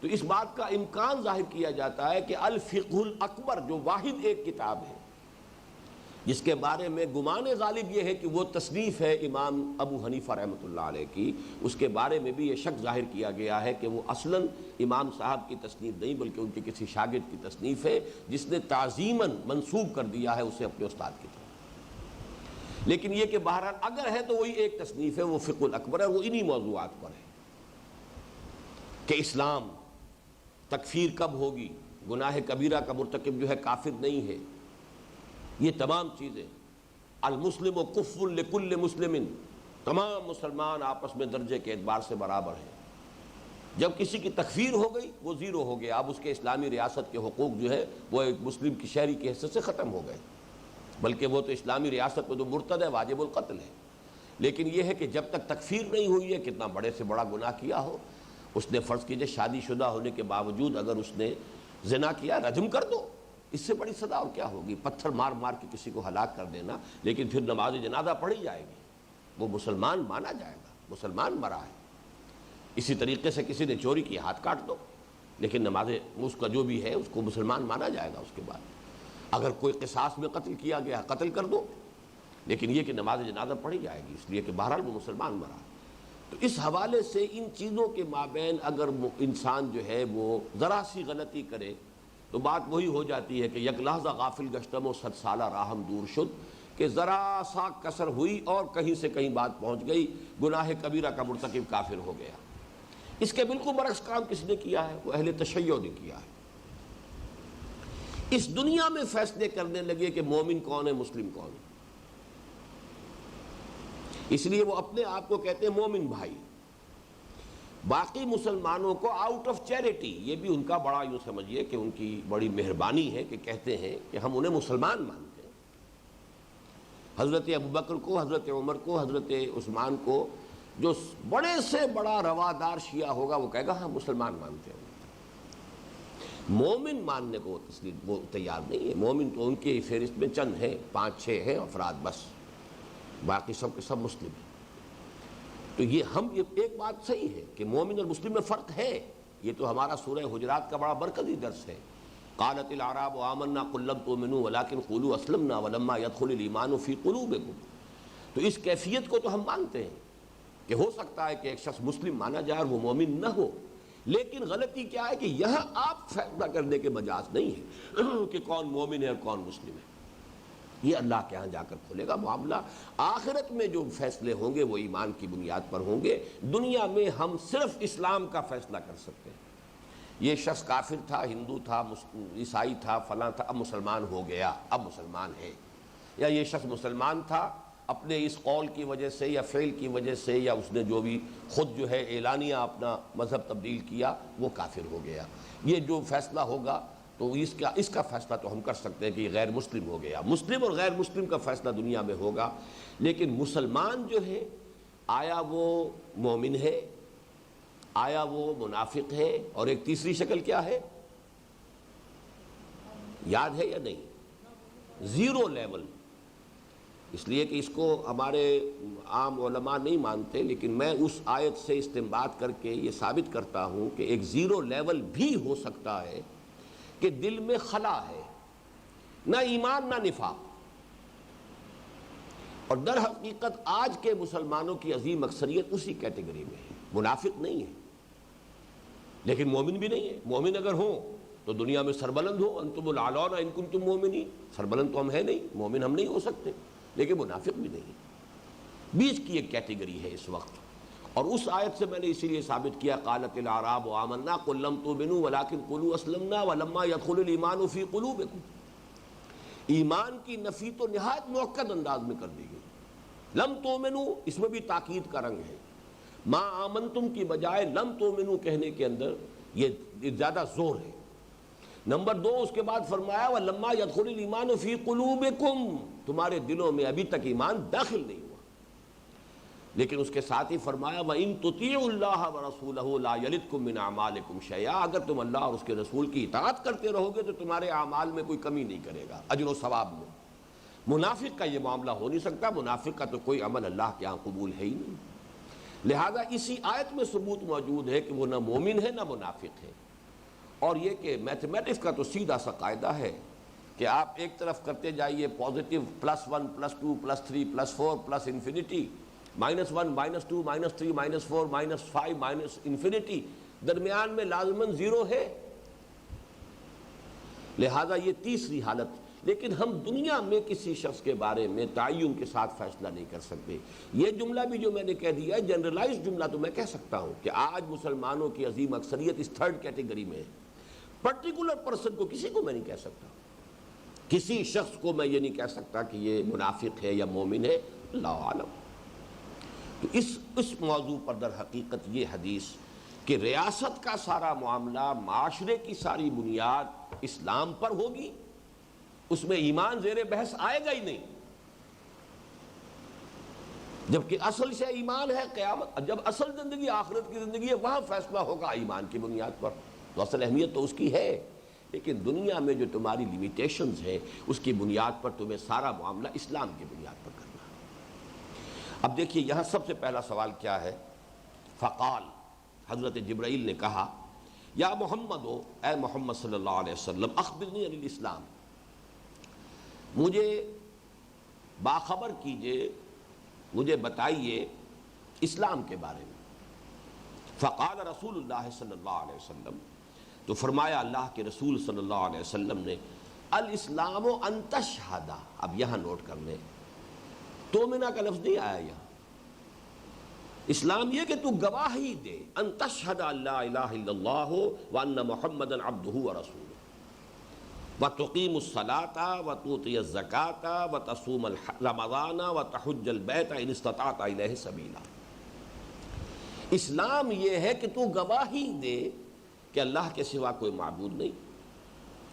تو اس بات کا امکان ظاہر کیا جاتا ہے کہ الفقہ الاکبر جو واحد ایک کتاب ہے جس کے بارے میں گمان غالب یہ ہے کہ وہ تصنیف ہے امام ابو حنیفہ رحمۃ اللہ علیہ کی، اس کے بارے میں بھی یہ شک ظاہر کیا گیا ہے کہ وہ اصلاً امام صاحب کی تصنیف نہیں بلکہ ان کے کسی شاگرد کی تصنیف ہے جس نے تعظیماً منسوب کر دیا ہے اسے اپنے استاد کی طرف۔ لیکن یہ کہ بہرحال اگر ہے تو وہی ایک تصنیف ہے، وہ فقہ الاکبر ہے، وہ انہی موضوعات پر ہے کہ اسلام، تکفیر کب ہوگی، گناہ کبیرہ کا مرتکب جو ہے کافر نہیں ہے، یہ تمام چیزیں، المسلم و کف لکل مسلم، تمام مسلمان آپس میں درجے کے اعتبار سے برابر ہیں، جب کسی کی تکفیر ہو گئی وہ زیرو ہو گیا، اب اس کے اسلامی ریاست کے حقوق جو ہے وہ ایک مسلم کی شہری کی حیثیت سے ختم ہو گئے، بلکہ وہ تو اسلامی ریاست میں تو مرتد ہے، واجب القتل ہے۔ لیکن یہ ہے کہ جب تک تکفیر نہیں ہوئی ہے، کتنا بڑے سے بڑا گناہ کیا ہو، اس نے فرض کیجئے شادی شدہ ہونے کے باوجود اگر اس نے زنا کیا، رجم کر دو، اس سے بڑی سزا اور کیا ہوگی، پتھر مار مار کے کسی کو ہلاک کر دینا، لیکن پھر نماز جنازہ پڑھی جائے گی، وہ مسلمان مانا جائے گا، مسلمان مرا ہے۔ اسی طریقے سے کسی نے چوری کی، ہاتھ کاٹ دو، لیکن نماز اس کا جو بھی ہے اس کو مسلمان مانا جائے گا۔ اس کے بعد اگر کوئی قصاص میں قتل کیا گیا، قتل کر دو، لیکن یہ کہ نماز جنازہ پڑھی جائے گی، اس لیے کہ بہرحال وہ مسلمان مرا۔ تو اس حوالے سے ان چیزوں کے مابین اگر انسان جو ہے وہ ذرا سی غلطی کرے تو بات وہی ہو جاتی ہے کہ یک لحظہ غافل گشتم و 100 سالہ راہم دور شد، کہ ذرا سا کسر ہوئی اور کہیں سے کہیں بات پہنچ گئی، گناہ کبیرہ کا مرتکب کافر ہو گیا۔ اس کے بالکل برعکس کام کس نے کیا ہے؟ وہ اہل تشیع نے کیا ہے۔ اس دنیا میں فیصلے کرنے لگے کہ مومن کون ہے، مسلم کون ہے۔ اس لیے وہ اپنے آپ کو کہتے ہیں مومن بھائی. باقی مسلمانوں کو آؤٹ آف چیریٹی، یہ بھی ان کا بڑا یوں سمجھیے کہ ان کی بڑی مہربانی ہے کہ کہتے ہیں کہ ہم انہیں مسلمان مانتے ہیں. حضرت ابوبکر کو، حضرت عمر کو، حضرت عثمان کو جو بڑے سے بڑا روادار شیعہ ہوگا وہ کہے گا ہاں مسلمان مانتے ہیں. مومن ماننے کو وہ تیار نہیں ہے. مومن تو ان کی فہرست میں چند ہیں، 5-6 ہیں افراد بس، باقی سب کے سب مسلم ہیں. تو یہ ایک بات صحیح ہے کہ مومن اور مسلم میں فرق ہے. یہ تو ہمارا سورہ حجرات کا بڑا مرکزی درس ہے. قالت الاعراب آمنا قل لم تؤمنوا ولكن قولوا اسلمنا ولما يدخل الايمان في قلوبكم. تو اس کیفیت کو تو ہم مانتے ہیں کہ ہو سکتا ہے کہ ایک شخص مسلم مانا جائے اور وہ مومن نہ ہو، لیکن غلطی کیا ہے کہ یہاں آپ فیصلہ کرنے کے مجاز نہیں ہے کہ کون مومن ہے اور کون مسلم ہے. یہ اللہ کے ہاں جا کر کھولے گا معاملہ. آخرت میں جو فیصلے ہوں گے وہ ایمان کی بنیاد پر ہوں گے. دنیا میں ہم صرف اسلام کا فیصلہ کر سکتے ہیں. یہ شخص کافر تھا، ہندو تھا، عیسائی تھا، فلاں تھا، اب مسلمان ہو گیا، اب مسلمان ہے. یا یہ شخص مسلمان تھا، اپنے اس قول کی وجہ سے یا فعل کی وجہ سے یا اس نے جو بھی خود جو ہے اعلانیہ اپنا مذہب تبدیل کیا وہ کافر ہو گیا. یہ جو فیصلہ ہوگا تو اس کا فیصلہ تو ہم کر سکتے ہیں کہ یہ غیر مسلم ہو گیا. مسلم اور غیر مسلم کا فیصلہ دنیا میں ہوگا. لیکن مسلمان جو ہے آیا وہ مومن ہے، آیا وہ منافق ہے، اور ایک تیسری شکل کیا ہے یاد ہے یا نہیں؟ Zero level. اس لیے کہ اس کو ہمارے عام علماء نہیں مانتے، لیکن میں اس آیت سے استنباط کر کے یہ ثابت کرتا ہوں کہ ایک زیرو لیول بھی ہو سکتا ہے کہ دل میں خلا ہے، نہ ایمان نہ نفاق. اور در حقیقت آج کے مسلمانوں کی عظیم اکثریت اسی کیٹیگری میں ہے. منافق نہیں ہے لیکن مومن بھی نہیں ہے. مومن اگر ہوں تو دنیا میں سربلند ہو، انتم الاعلون ان کنتم مومنین. سربلند تو ہم ہیں نہیں، مومن ہم نہیں ہو سکتے، لیکن منافق بھی نہیں. بیچ کی ایک کیٹیگری ہے اس وقت. اور اس آیت سے میں نے اسی لیے ثابت کیا قالت الاعراب آمنا قل لم تؤمنوا ولكن قولوا اسلمنا ولما يدخل الايمان في قلوبكم. ایمان کی نفی تو نہایت مؤکد انداز میں کر دی گئی. لم تؤمنوا اس میں بھی تاکید کا رنگ ہے. ما آمنتم کی بجائے لم تؤمنوا کہنے کے اندر یہ زیادہ زور ہے. نمبر 2 اس کے بعد فرمایا ولما يدخل الايمان في قلوبكم، تمہارے دلوں میں ابھی تک ایمان داخل نہیں ہوا. لیکن اس کے ساتھ ہی فرمایا وَإِن تُطِيعُوا اللَّهَ وَرَسُولَهُ لَا يَلِدْكُم مِّنْ أَعْمَالِكُمْ شَيْئًا. اگر تم اللہ اور اس کے رسول کی اطاعت کرتے رہو گے تو تمہارے اعمال میں کوئی کمی نہیں کرے گا، اجر و ثواب میں. منافق کا یہ معاملہ ہو نہیں سکتا. منافق کا تو کوئی عمل اللہ کے ہاں قبول ہے ہی نہیں. لہذا اسی آیت میں ثبوت موجود ہے کہ وہ نہ مومن ہے نہ منافق ہے. اور یہ کہ میتھمیٹکس کا تو سیدھا سا قاعدہ ہے کہ آپ ایک طرف کرتے جائیے پازیٹیو +1 +2 +3 +4 پلس انفینٹی، -1 -2 -3 -4 -5 انفینٹی، درمیان میں لازماً زیرو ہے. لہذا یہ تیسری حالت. لیکن ہم دنیا میں کسی شخص کے بارے میں تعین کے ساتھ فیصلہ نہیں کر سکتے. یہ جملہ بھی جو میں نے کہہ دیا ہے جنرلائز جملہ تو میں کہہ سکتا ہوں کہ آج مسلمانوں کی عظیم اکثریت اس 3rd کیٹیگری میں ہے. پرٹیکولر پرسن کو کسی کو میں نہیں کہہ سکتا، کسی شخص کو میں یہ نہیں کہہ سکتا کہ یہ منافق ہے یا مومن ہے، اللہ عالم. تو اس موضوع پر در حقیقت یہ حدیث کہ ریاست کا سارا معاملہ، معاشرے کی ساری بنیاد اسلام پر ہوگی، اس میں ایمان زیر بحث آئے گا ہی نہیں. جبکہ اصل شے ایمان ہے. قیامت جب اصل زندگی آخرت کی زندگی ہے وہاں فیصلہ ہوگا ایمان کی بنیاد پر. تو اصل اہمیت تو اس کی ہے، لیکن دنیا میں جو تمہاری لیمیٹیشنز ہیں اس کی بنیاد پر تمہیں سارا معاملہ اسلام کی بنیاد پر کرنا ہے. اب دیکھیے یہاں سب سے پہلا سوال کیا ہے؟ فقال، حضرت جبرائیل نے کہا یا محمد، اے محمد صلی اللہ علیہ وسلم، اخبرنی عن الاسلام، مجھے باخبر کیجئے، مجھے بتائیے اسلام کے بارے میں. فقال رسول اللہ صلی اللہ علیہ وسلم، تو فرمایا اللہ کے رسول صلی اللہ علیہ وسلم نے الاسلام ان تشہد. اب یہاں نوٹ کر لیں، تومنا کا لفظ نہیں آیا یہاں. اسلام یہ کہ تو گواہی دے، ان تشہد ان لا الہ الا اللہ وان محمدا عبدہ ورسولہ. وَتُقِيمُ الصَّلَاةَ وَتُؤْتِيَ الزَّكَاةَ وَتَصُومَ رَمَضَانَ وَتَحُجَّ الْبَيْتَ إِنِ اسْتَطَعْتَ إِلَيْهِ سَبِيلًا۔ اسلام یہ ہے کہ تو گواہی دے کہ اللہ کے سوا کوئی معبود نہیں،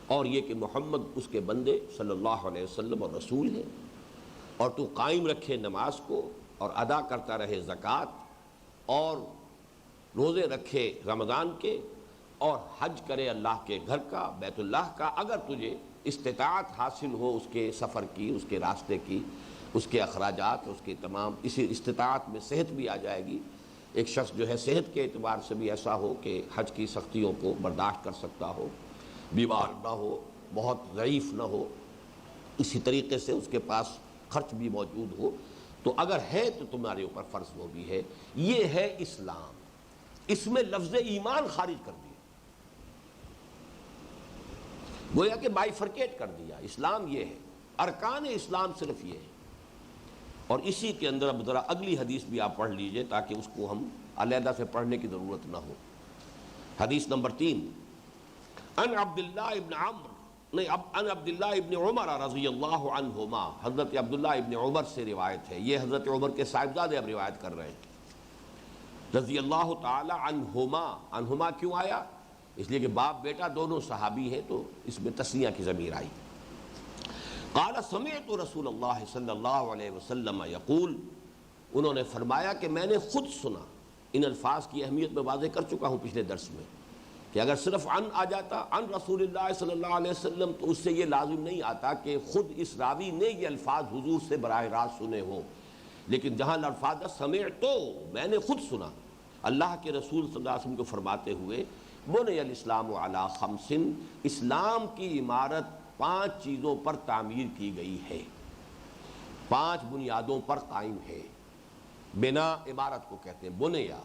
اور یہ کہ محمد اس کے بندے صلی اللہ علیہ وسلم اور رسول ہے، اور تو قائم رکھے نماز کو اور ادا کرتا رہے زکوٰۃ، اور روزے رکھے رمضان کے، اور حج کرے اللہ کے گھر کا، بیت اللہ کا، اگر تجھے استطاعت حاصل ہو اس کے سفر کی، اس کے راستے کی، اس کے اخراجات، اس کے تمام، اسی استطاعت میں صحت بھی آ جائے گی۔ ایک شخص جو ہے صحت کے اعتبار سے بھی ایسا ہو کہ حج کی سختیوں کو برداشت کر سکتا ہو، بیمار نہ ہو، بہت ضعیف نہ ہو، اسی طریقے سے اس کے پاس خرچ بھی موجود ہو، تو اگر ہے تو تمہارے اوپر فرض وہ بھی ہے۔ یہ ہے اسلام۔ اس میں لفظ ایمان خارج کر دیا، گویا کہ بائیفرکیٹ کر دیا۔ اسلام یہ ہے، ارکان اسلام صرف یہ ہے۔ اور اسی کے اندر اب ذرا اگلی حدیث بھی آپ پڑھ لیجئے تاکہ اس کو ہم علیحدہ سے پڑھنے کی ضرورت نہ ہو۔ حدیث نمبر 3، عن عبداللہ ابن عمر رضی اللہ عنہما، حضرت عبداللہ ابن عمر سے روایت ہے، یہ حضرت عمر کے صاحبزادے اب روایت کر رہے ہیں، رضی اللہ تعالی عنہما۔ عنہما کیوں آیا؟ اس لیے کہ باپ بیٹا دونوں صحابی ہیں، تو اس میں تسنیہ کی ضمیر آئی۔ قال سمعت رسول اللہ صلی اللہ علیہ وسلم یقول، انہوں نے فرمایا کہ میں نے خود سنا۔ ان الفاظ کی اہمیت میں واضح کر چکا ہوں پچھلے درس میں کہ اگر صرف عن آ جاتا، عن رسول اللہ صلی اللہ علیہ وسلم، تو اس سے یہ لازم نہیں آتا کہ خود اس راوی نے یہ الفاظ حضور سے براہ راست سنے ہوں، لیکن جہاں الفاظ سمعت، تو میں نے خود سنا اللہ کے رسول صلی اللہ علیہ وسلم کو فرماتے ہوئے، بنی الاسلام علی خمس، اسلام کی عمارت 5 چیزوں پر تعمیر کی گئی ہے، 5 بنیادوں پر قائم ہے۔ بنا عمارت کو کہتے ہیں، بنیا،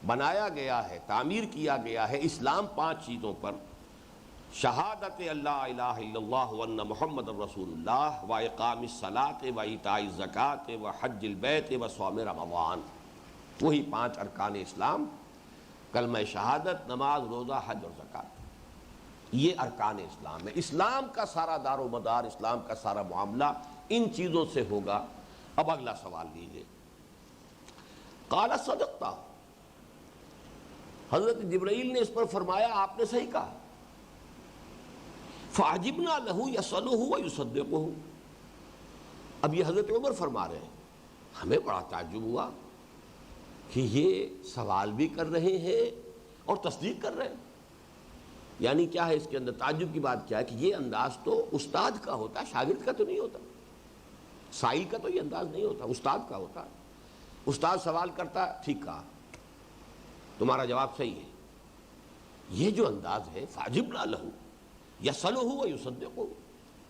بنایا گیا ہے، تعمیر کیا گیا ہے اسلام 5 چیزوں پر: شہادت اللہ الہ الا اللہ وان محمد رسول اللہ، و اقام الصلاۃ و ایتاء الزکوٰۃ و حج البیت و صوم رمضان۔ وہی 5 ارکان اسلام، کلمہ شہادت، نماز، روزہ، حج اور زکوٰۃ، یہ ارکان اسلام ہے۔ اسلام کا سارا دار و مدار، اسلام کا سارا معاملہ ان چیزوں سے ہوگا۔ اب اگلا سوال لیجیے۔ قال صدقت، حضرت جبرائیل نے اس پر فرمایا آپ نے صحیح کہا۔ فعجبنا له يسأله ويصدقه، اب یہ حضرت عمر فرما رہے ہیں، ہمیں بڑا تعجب ہوا کہ یہ سوال بھی کر رہے ہیں اور تصدیق کر رہے ہیں۔ یعنی کیا ہے اس کے اندر تعجب کی بات؟ کیا ہے کہ یہ انداز تو استاد کا ہوتا، شاگرد کا تو نہیں ہوتا، سائل کا تو یہ انداز نہیں ہوتا، استاد کا ہوتا۔ استاد سوال کرتا، ٹھیک کہا، تمہارا جواب صحیح ہے۔ یہ جو انداز ہے، فعجبنا لہ یسألہ ویصدقہ،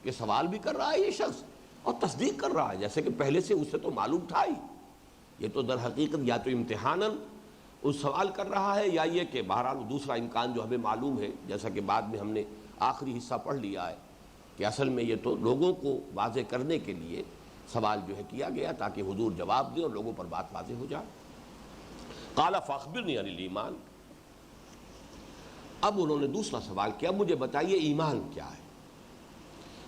یہ سوال بھی کر رہا ہے یہ شخص اور تصدیق کر رہا ہے، جیسے کہ پہلے سے اسے تو معلوم تھا ہی۔ یہ تو در حقیقت یا تو امتحاناً اس سوال کر رہا ہے، یا یہ کہ بہرحال دوسرا امکان جو ہمیں معلوم ہے، جیسا کہ بعد میں ہم نے آخری حصہ پڑھ لیا ہے کہ اصل میں یہ تو لوگوں کو واضح کرنے کے لیے سوال جو ہے کیا گیا تاکہ حضور جواب دیں اور لوگوں پر بات واضح ہو جائے۔ قال فاخبرنی عن الایمان، اب انہوں نے دوسرا سوال کیا، مجھے بتائیے ایمان کیا ہے۔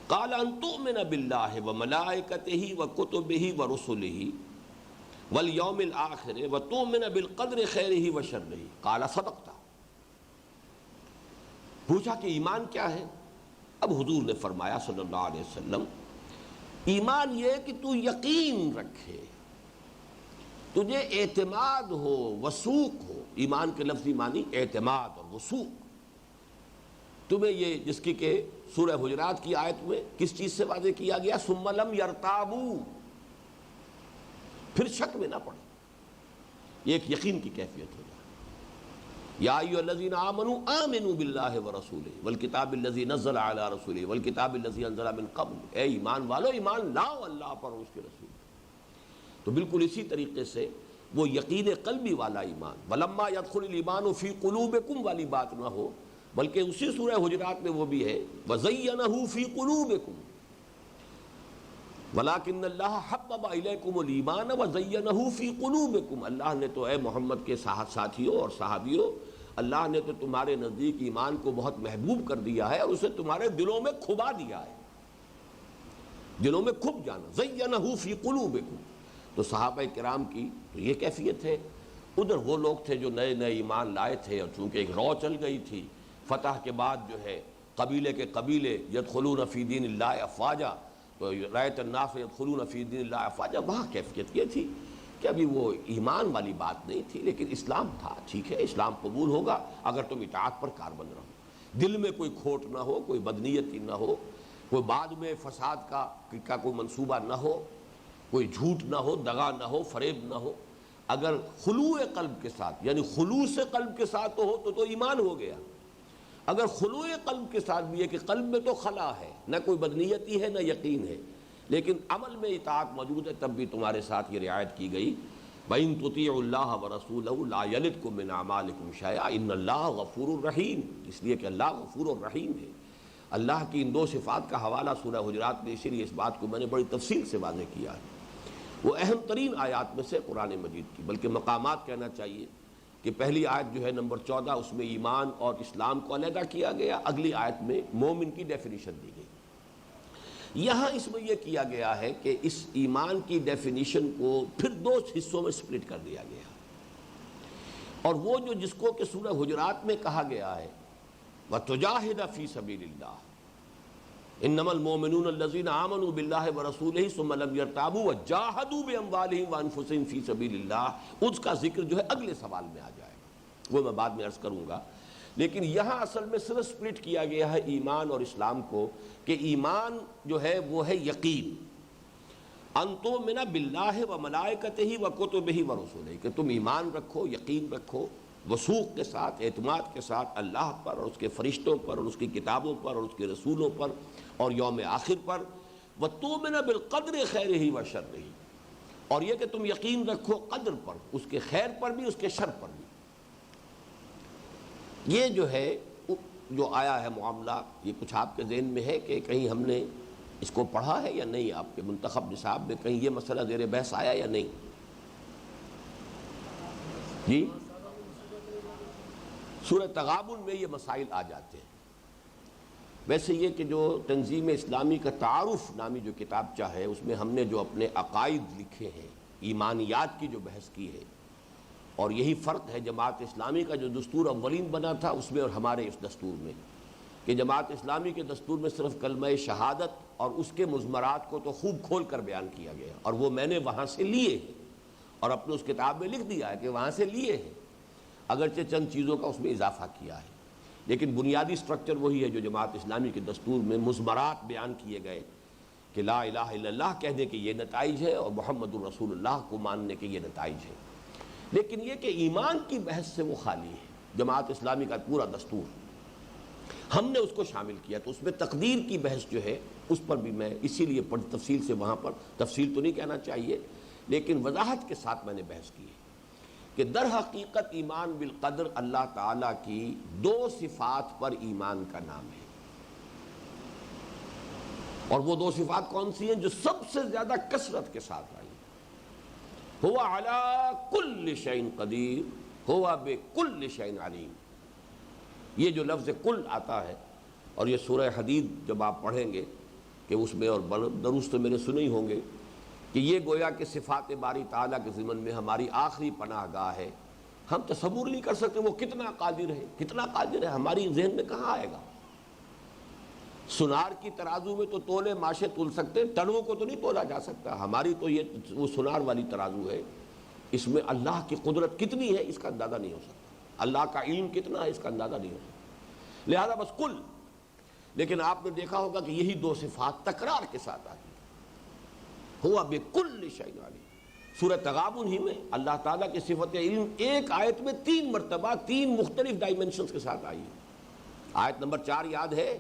قال ان تؤمن باللہ وملائکتہ وکتبہ ورسلہ والیوم الآخر وتؤمن بالقدر خیرہ وشرہ۔ قال صدقت، پوچھا کہ ایمان کیا ہے؟ اب حضور نے فرمایا صلی اللہ علیہ وسلم، ایمان یہ کہ تو یقین رکھے، تجھے اعتماد ہو، وثوق ہو۔ ایمان کے لفظی معنی اعتماد اور وثوق۔ تمہیں یہ جس کی کہ سورہ حجرات کی آیت میں کس چیز سے واضح کیا گیا؟ ثم لم یرتابوا، پھر شک میں نہ پڑے، یہ ایک یقین کی کیفیت ہو جائے۔ یا ایھا الذین آمنوا آمنوا باللہ ورسولہ والکتاب الذی نزل علی رسولہ والکتاب الذی انزل من قبل، اے ایمان والو ایمان لاؤ اللہ پر اور اس کے رسول۔ تو بالکل اسی طریقے سے وہ یقین قلبی والا ایمان، ولما يدخل الایمان فی قلوبکم والی بات نہ ہو، بلکہ اسی سورہ حجرات میں وہ بھی ہے وزینہ فی قلوبکم ولیکن اللہ حبب الیکم الایمان وزینہ فی قلوبکم۔ اللہ نے تو اے محمد کے ساتھیوں اور صحابیوں اللہ نے تو تمہارے نزدیک ایمان کو بہت محبوب کر دیا ہے اور اسے تمہارے دلوں میں کھبا دیا ہے، دلوں میں کھب جانا، زینہ فی قلوبکم۔ تو صحابہ کرام کی تو یہ کیفیت ہے۔ ادھر وہ لوگ تھے جو نئے نئے ایمان لائے تھے، اور چونکہ ایک رو چل گئی تھی فتح کے بعد جو ہے قبیلے کے قبیلے یدخلون فی دین اللہ افواجا، تو رأیت الناس یدخلون فی دین اللہ افواجا، وہاں کیفیت یہ تھی کہ ابھی وہ ایمان والی بات نہیں تھی، لیکن اسلام تھا۔ ٹھیک ہے، اسلام قبول ہوگا اگر تم اطاعت پر کاربند رہو، دل میں کوئی کھوٹ نہ ہو، کوئی بدنیتی نہ ہو، کوئی بعد میں فساد کا کوئی منصوبہ نہ ہو، کوئی جھوٹ نہ ہو، دغا نہ ہو، فریب نہ ہو۔ اگر خلوع قلب کے ساتھ، یعنی خلوص قلب کے ساتھ تو ایمان ہو گیا۔ اگر خلوع قلب کے ساتھ بھی ہے کہ قلب میں تو خلا ہے، نہ کوئی بدنیتی ہے نہ یقین ہے، لیکن عمل میں اطاعت موجود ہے، تب بھی تمہارے ساتھ یہ رعایت کی گئی وَإِن تُطِيعُوا اللَّهَ وَرَسُولَهُ لَا يَلِدْكُم مِّنْ أَعْمَالِكُمْ شَيْئًا إِنَّ اللَّهَ غَفُورٌ رَحِيمٌ، اس لیے کہ اللہ غفور الرحیم ہے۔ اللہ کی ان دو صفات کا حوالہ سورہ حجرات میں، اسی لیے اس بات کو میں نے بڑی تفصیل سے واضح کیا ہے، وہ اہم ترین آیات میں سے قرآن مجید کی، بلکہ مقامات کہنا چاہیے کہ پہلی آیت جو ہے نمبر 14، اس میں ایمان اور اسلام کو علیحدہ کیا گیا، اگلی آیت میں مومن کی ڈیفینیشن دی گئی۔ یہاں اس میں یہ کیا گیا ہے کہ اس ایمان کی ڈیفینیشن کو پھر دو حصوں میں سپلٹ کر دیا گیا، اور وہ جو جس کو کہ سورہ حجرات میں کہا گیا ہے وَتُجَاهِدَ فِي سَبِيلِ اللَّهِ إِنَّمَا الْمُؤْمِنُونَ الَّذِينَ آمَنُوا بِاللَّهِ وَرَسُولِهِ ثُمَّ لَمْ يَرْتَابُوا وَجَاهَدُوا بِأَمْوَالِهِمْ وَأَنفُسِهِمْ فِي سَبِيلِ اللَّهِ، اس کا ذکر جو ہے اگلے سوال میں آ جائے گا، وہ میں بعد میں عرض کروں گا۔ لیکن یہاں اصل میں صرف سپلٹ کیا گیا ہے ایمان اور اسلام کو، کہ ایمان جو ہے وہ ہے یقین، ان تؤمن باللہ وملائکتہ وکتبہ ورسلہ، کہ تم ایمان رکھو، یقین رکھو وثوق کے ساتھ، اعتماد کے ساتھ اللہ پر اور اس کے فرشتوں پر اور اس کی کتابوں پر اور اس کے رسولوں پر اور یوم آخر پر، وتؤمن بالقدر خیرہ وشرہ، اور یہ کہ تم یقین رکھو قدر پر، اس کے خیر پر بھی اس کے شر پر بھی۔ یہ جو ہے جو آیا ہے معاملہ، یہ کچھ آپ کے ذہن میں ہے کہ کہیں ہم نے اس کو پڑھا ہے یا نہیں؟ آپ کے منتخب نصاب میں کہیں یہ مسئلہ زیر بحث آیا یا نہیں؟ جی، سورہ تغابن میں یہ مسائل آ جاتے ہیں۔ ویسے یہ کہ جو تنظیم اسلامی کا تعارف نامی جو کتابچہ ہے، اس میں ہم نے جو اپنے عقائد لکھے ہیں، ایمانیات کی جو بحث کی ہے، اور یہی فرق ہے جماعت اسلامی کا جو دستور اولین بنا تھا اس میں اور ہمارے اس دستور میں، کہ جماعت اسلامی کے دستور میں صرف کلمہ شہادت اور اس کے مضمرات کو تو خوب کھول کر بیان کیا گیا، اور وہ میں نے وہاں سے لیے ہیں اور اپنے اس کتاب میں لکھ دیا ہے کہ وہاں سے لیے ہیں، اگرچہ چند چیزوں کا اس میں اضافہ کیا ہے، لیکن بنیادی سٹرکچر وہی ہے جو جماعت اسلامی کے دستور میں مضمرات بیان کیے گئے، کہ لا الہ الا اللہ کہنے کے یہ نتائج ہے اور محمد الرسول اللہ کو ماننے کے یہ نتائج ہے۔ لیکن یہ کہ ایمان کی بحث سے وہ خالی ہے جماعت اسلامی کا پورا دستور، ہم نے اس کو شامل کیا، تو اس میں تقدیر کی بحث جو ہے اس پر بھی میں اسی لیے تفصیل سے وہاں پر، تفصیل تو نہیں کہنا چاہیے لیکن وضاحت کے ساتھ میں نے بحث کی ہے کہ در حقیقت ایمان بالقدر اللہ تعالیٰ کی دو صفات پر ایمان کا نام ہے، اور وہ دو صفات کون سی ہیں جو سب سے زیادہ کثرت کے ساتھ آئی؟ هو على كل شيء قدیر هو بكل شيء علیم۔ یہ جو لفظ کل آتا ہے، اور یہ سورہ حدید جب آپ پڑھیں گے کہ اس میں، اور درست تو میرے سنے ہی ہوں گے کہ یہ گویا کہ صفات باری تعالیٰ کے ضمن میں ہماری آخری پناہ گاہ ہے، ہم تصور نہیں کر سکتے وہ کتنا قادر ہے، کتنا قادر ہے، ہماری ذہن میں کہاں آئے گا؟ سنار کی ترازو میں تو تولے ماشے تول سکتے ہیں، ٹنوں کو تو نہیں تولا جا سکتا، ہماری تو یہ وہ سنار والی ترازو ہے، اس میں اللہ کی قدرت کتنی ہے اس کا اندازہ نہیں ہو سکتا، اللہ کا علم کتنا ہے اس کا اندازہ نہیں ہو سکتا، لہذا بس کل۔ لیکن آپ نے دیکھا ہوگا کہ یہی دو صفات تکرار کے ساتھ آتی ہیں، ہوا بکل شیء علیم۔ سورہ تغابن ہی میں اللہ تعالیٰ کی صفت علم ایک آیت میں 3 مرتبہ 3 مختلف ڈائمنشنز کے ساتھ آئی ہے۔ آیت نمبر 4 یاد ہے،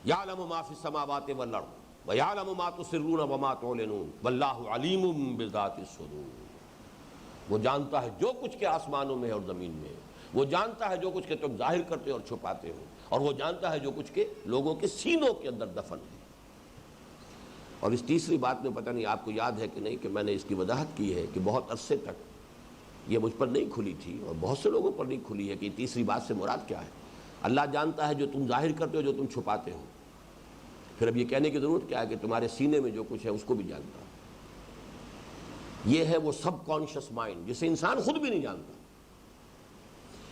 یعلم ما فی السماوات والارض ویعلم ما تسرون وما تعلنون واللہ علیم بذات الصدور۔ وہ جانتا ہے جو کچھ کے آسمانوں میں ہے اور زمین میں ہے، وہ جانتا ہے جو کچھ کے تم ظاہر کرتے اور چھپاتے ہو، اور وہ جانتا ہے جو کچھ کے لوگوں کے سینوں کے اندر دفن ہے۔ اور اس تیسری بات میں پتہ نہیں آپ کو یاد ہے کہ نہیں کہ میں نے اس کی وضاحت کی ہے کہ بہت عرصے تک یہ مجھ پر نہیں کھلی تھی اور بہت سے لوگوں پر نہیں کھلی ہے کہ تیسری بات سے مراد کیا ہے۔ اللہ جانتا ہے جو تم ظاہر کرتے ہو، جو تم چھپاتے ہو۔ پھر اب یہ کہنے کی ضرورت کیا ہے کہ تمہارے سینے میں جو کچھ ہے اس کو بھی جانتا ہے۔ یہ ہے وہ سب کانشس مائنڈ جسے انسان خود بھی نہیں جانتا۔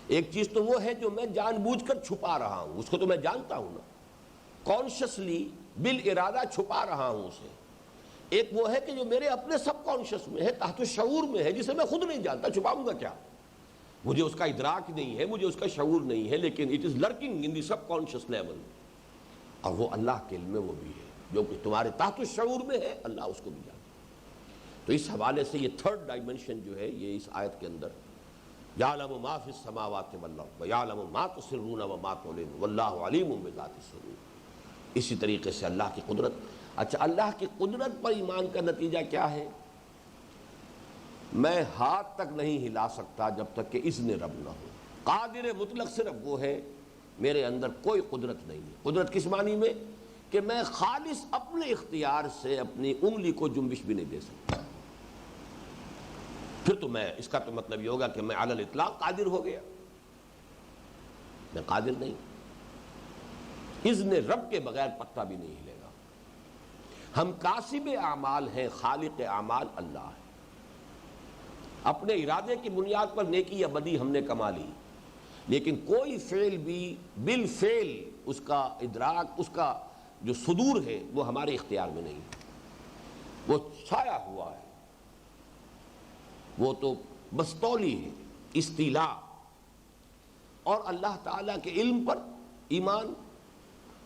ایک چیز تو وہ ہے جو میں جان بوجھ کر چھپا رہا ہوں، اس کو تو میں جانتا ہوں نا، کانشسلی بالارادہ چھپا رہا ہوں اسے۔ ایک وہ ہے کہ جو میرے اپنے سب کانشس میں ہے، تحت الشعور میں ہے، جسے میں خود نہیں جانتا، چھپاؤں گا کیا؟ مجھے اس کا ادراک نہیں ہے، مجھے اس کا شعور نہیں ہے، لیکن it is lurking in the sub conscious level, اور وہ اللہ کے علم میں وہ بھی ہے، جو کہ تمہارے تحت الشعور میں ہے، اللہ اس کو بھی جانتا۔ تو اس حوالے سے یہ تھرڈ ڈائمنشن جو ہے یہ اس آیت کے اندر یعلم ما فی السماوات والارض ویعلم ما تسرون وما تعلنون واللہ علیم بذات الصدور۔ اسی طریقے سے اللہ کی قدرت۔ اچھا، اللہ کی قدرت پر ایمان کا نتیجہ کیا ہے؟ میں ہاتھ تک نہیں ہلا سکتا جب تک کہ اذن رب نہ ہو۔ قادر مطلق صرف وہ ہے، میرے اندر کوئی قدرت نہیں ہے۔ قدرت کس معنی میں؟ کہ میں خالص اپنے اختیار سے اپنی انگلی کو جنبش بھی نہیں دے سکتا۔ پھر تو میں اس کا تو مطلب یہ ہوگا کہ میں علی الاطلاق قادر ہو گیا، میں قادر نہیں۔ اذن رب کے بغیر پتہ بھی نہیں ہلے گا۔ ہم کاسب اعمال ہیں، خالق اعمال اللہ ہے۔ اپنے ارادے کی بنیاد پر نیکی یا بدی ہم نے کما لی، لیکن کوئی فعل بھی بالفعل اس کا ادراک، اس کا جو صدور ہے وہ ہمارے اختیار میں نہیں، وہ چھایا ہوا ہے، وہ تو بستولی ہے، استیلاء۔ اور اللہ تعالیٰ کے علم پر ایمان،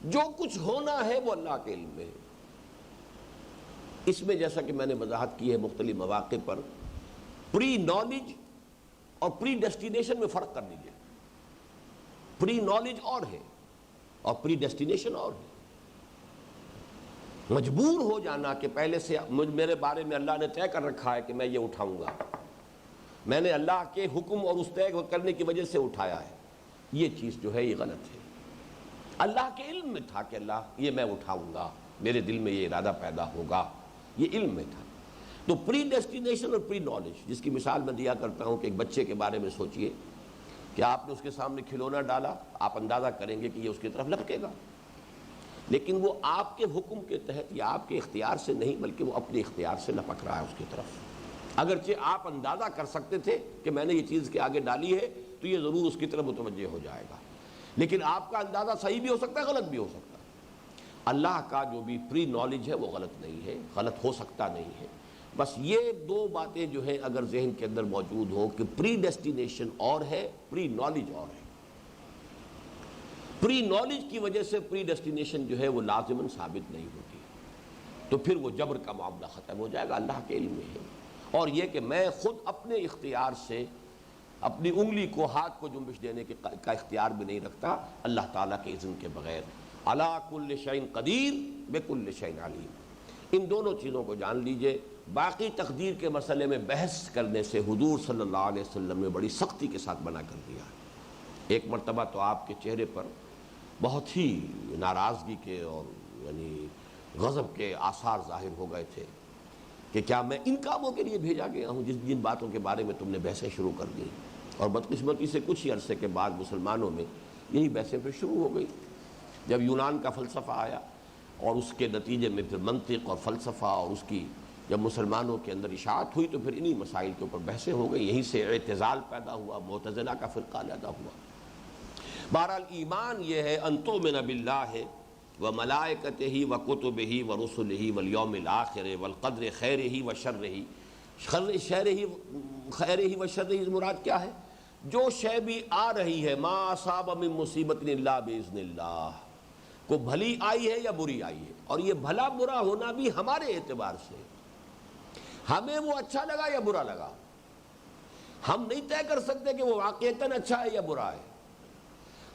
جو کچھ ہونا ہے وہ اللہ کے علم میں ہے۔ اس میں جیسا کہ میں نے وضاحت کی ہے مختلف مواقع پر، پری نالج اور پری ڈیسٹینیشن میں فرق کر لیجیے۔ پری نالج اور ہے اور پری ڈیسٹینیشن اور ہے۔ مجبور ہو جانا کہ پہلے سے میرے بارے میں اللہ نے طے کر رکھا ہے کہ میں یہ اٹھاؤں گا، میں نے اللہ کے حکم اور اس طے کرنے کی وجہ سے اٹھایا ہے، یہ چیز جو ہے یہ غلط ہے۔ اللہ کے علم میں تھا کہ اللہ یہ میں اٹھاؤں گا، میرے دل میں یہ ارادہ پیدا ہوگا، یہ علم میں تھا۔ تو پری ڈیسٹینیشن اور پری نالج، جس کی مثال میں دیا کرتا ہوں کہ ایک بچے کے بارے میں سوچئے کہ آپ نے اس کے سامنے کھلونا ڈالا، آپ اندازہ کریں گے کہ یہ اس کی طرف لپکے گا، لیکن وہ آپ کے حکم کے تحت یا آپ کے اختیار سے نہیں، بلکہ وہ اپنے اختیار سے لپک رہا ہے اس کی طرف۔ اگرچہ آپ اندازہ کر سکتے تھے کہ میں نے یہ چیز کے آگے ڈالی ہے تو یہ ضرور اس کی طرف متوجہ ہو جائے گا، لیکن آپ کا اندازہ صحیح بھی ہو سکتا ہے، غلط بھی ہو سکتا ہے۔ اللہ کا جو بھی پری نالج ہے وہ غلط نہیں ہے، غلط ہو سکتا نہیں ہے۔ بس یہ دو باتیں جو ہیں اگر ذہن کے اندر موجود ہوں کہ پری ڈیسٹینیشن اور ہے، پری نالج اور ہے۔ پری نالج کی وجہ سے پری ڈیسٹینیشن جو ہے وہ لازماً ثابت نہیں ہوتی، تو پھر وہ جبر کا معاملہ ختم ہو جائے گا، اللہ کے علم میں ہے۔ اور یہ کہ میں خود اپنے اختیار سے اپنی انگلی کو، ہاتھ کو جنبش دینے کا اختیار بھی نہیں رکھتا اللہ تعالیٰ کے اذن کے بغیر۔ علی کل شیء قدیر بکل شیء علیم۔ ان دونوں چیزوں کو جان لیجئے۔ باقی تقدیر کے مسئلے میں بحث کرنے سے حضور صلی اللہ علیہ وسلم نے بڑی سختی کے ساتھ منع کر دیا ہے۔ ایک مرتبہ تو آپ کے چہرے پر بہت ہی ناراضگی کے اور یعنی غضب کے آثار ظاہر ہو گئے تھے کہ کیا میں ان کاموں کے لیے بھیجا گیا ہوں جن باتوں کے بارے میں تم نے بحثیں شروع کر دی۔ اور بدقسمتی سے کچھ ہی عرصے کے بعد مسلمانوں میں یہی بحثیں پھر شروع ہو گئی۔ جب یونان کا فلسفہ آیا اور اس کے نتیجے میں پھر منطق اور فلسفہ اور اس کی جب مسلمانوں کے اندر اشاعت ہوئی تو پھر انہی مسائل کے اوپر بحثیں ہو گئی، یہیں سے اعتزال پیدا ہوا، معتزلہ کا فرقہ پیدا ہوا۔ بہرحال ایمان یہ ہے ان تؤمن باللہ وملائکتہ وکتبہ ورسلہ والیوم الآخر والقدر خیرہ وشرہ۔ مراد کیا ہے؟ جو شے بھی آ رہی ہے، ما اصاب من مصیبت الا باذن اللہ، کو بھلی آئی ہے یا بری آئی ہے، اور یہ بھلا برا ہونا بھی ہمارے اعتبار سے، ہمیں وہ اچھا لگا یا برا لگا، ہم نہیں طے کر سکتے کہ وہ واقعتاً اچھا ہے یا برا ہے۔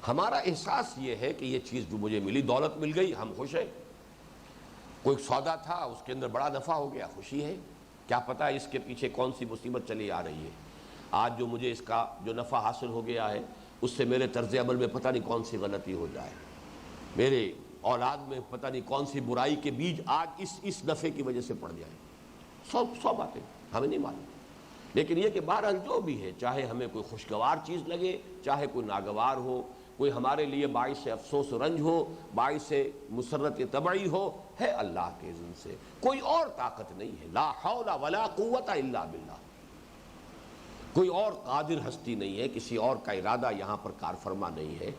ہمارا احساس یہ ہے کہ یہ چیز جو مجھے ملی، دولت مل گئی، ہم خوش ہیں۔ کوئی سودا تھا، اس کے اندر بڑا نفع ہو گیا، خوشی ہے۔ کیا پتہ اس کے پیچھے کون سی مصیبت چلی آ رہی ہے۔ آج جو مجھے اس کا جو نفع حاصل ہو گیا ہے، اس سے میرے طرز عمل میں پتہ نہیں کون سی غلطی ہو جائے، میرے اولاد میں پتہ نہیں کون سی برائی کے بیج آج اس نفع کی وجہ سے پڑ جائے۔ سو باتیں ہمیں نہیں معلوم۔ لیکن یہ کہ بہرحال جو بھی ہے، چاہے ہمیں کوئی خوشگوار چیز لگے، چاہے کوئی ناگوار ہو، کوئی ہمارے لیے باعث افسوس و رنج ہو، باعث مسرت طبعی ہو، ہے اللہ کے اذن سے، کوئی اور طاقت نہیں ہے۔ لا حول ولا قوت الا باللہ، کوئی اور قادر ہستی نہیں ہے، کسی اور کا ارادہ یہاں پر کار فرما نہیں ہے۔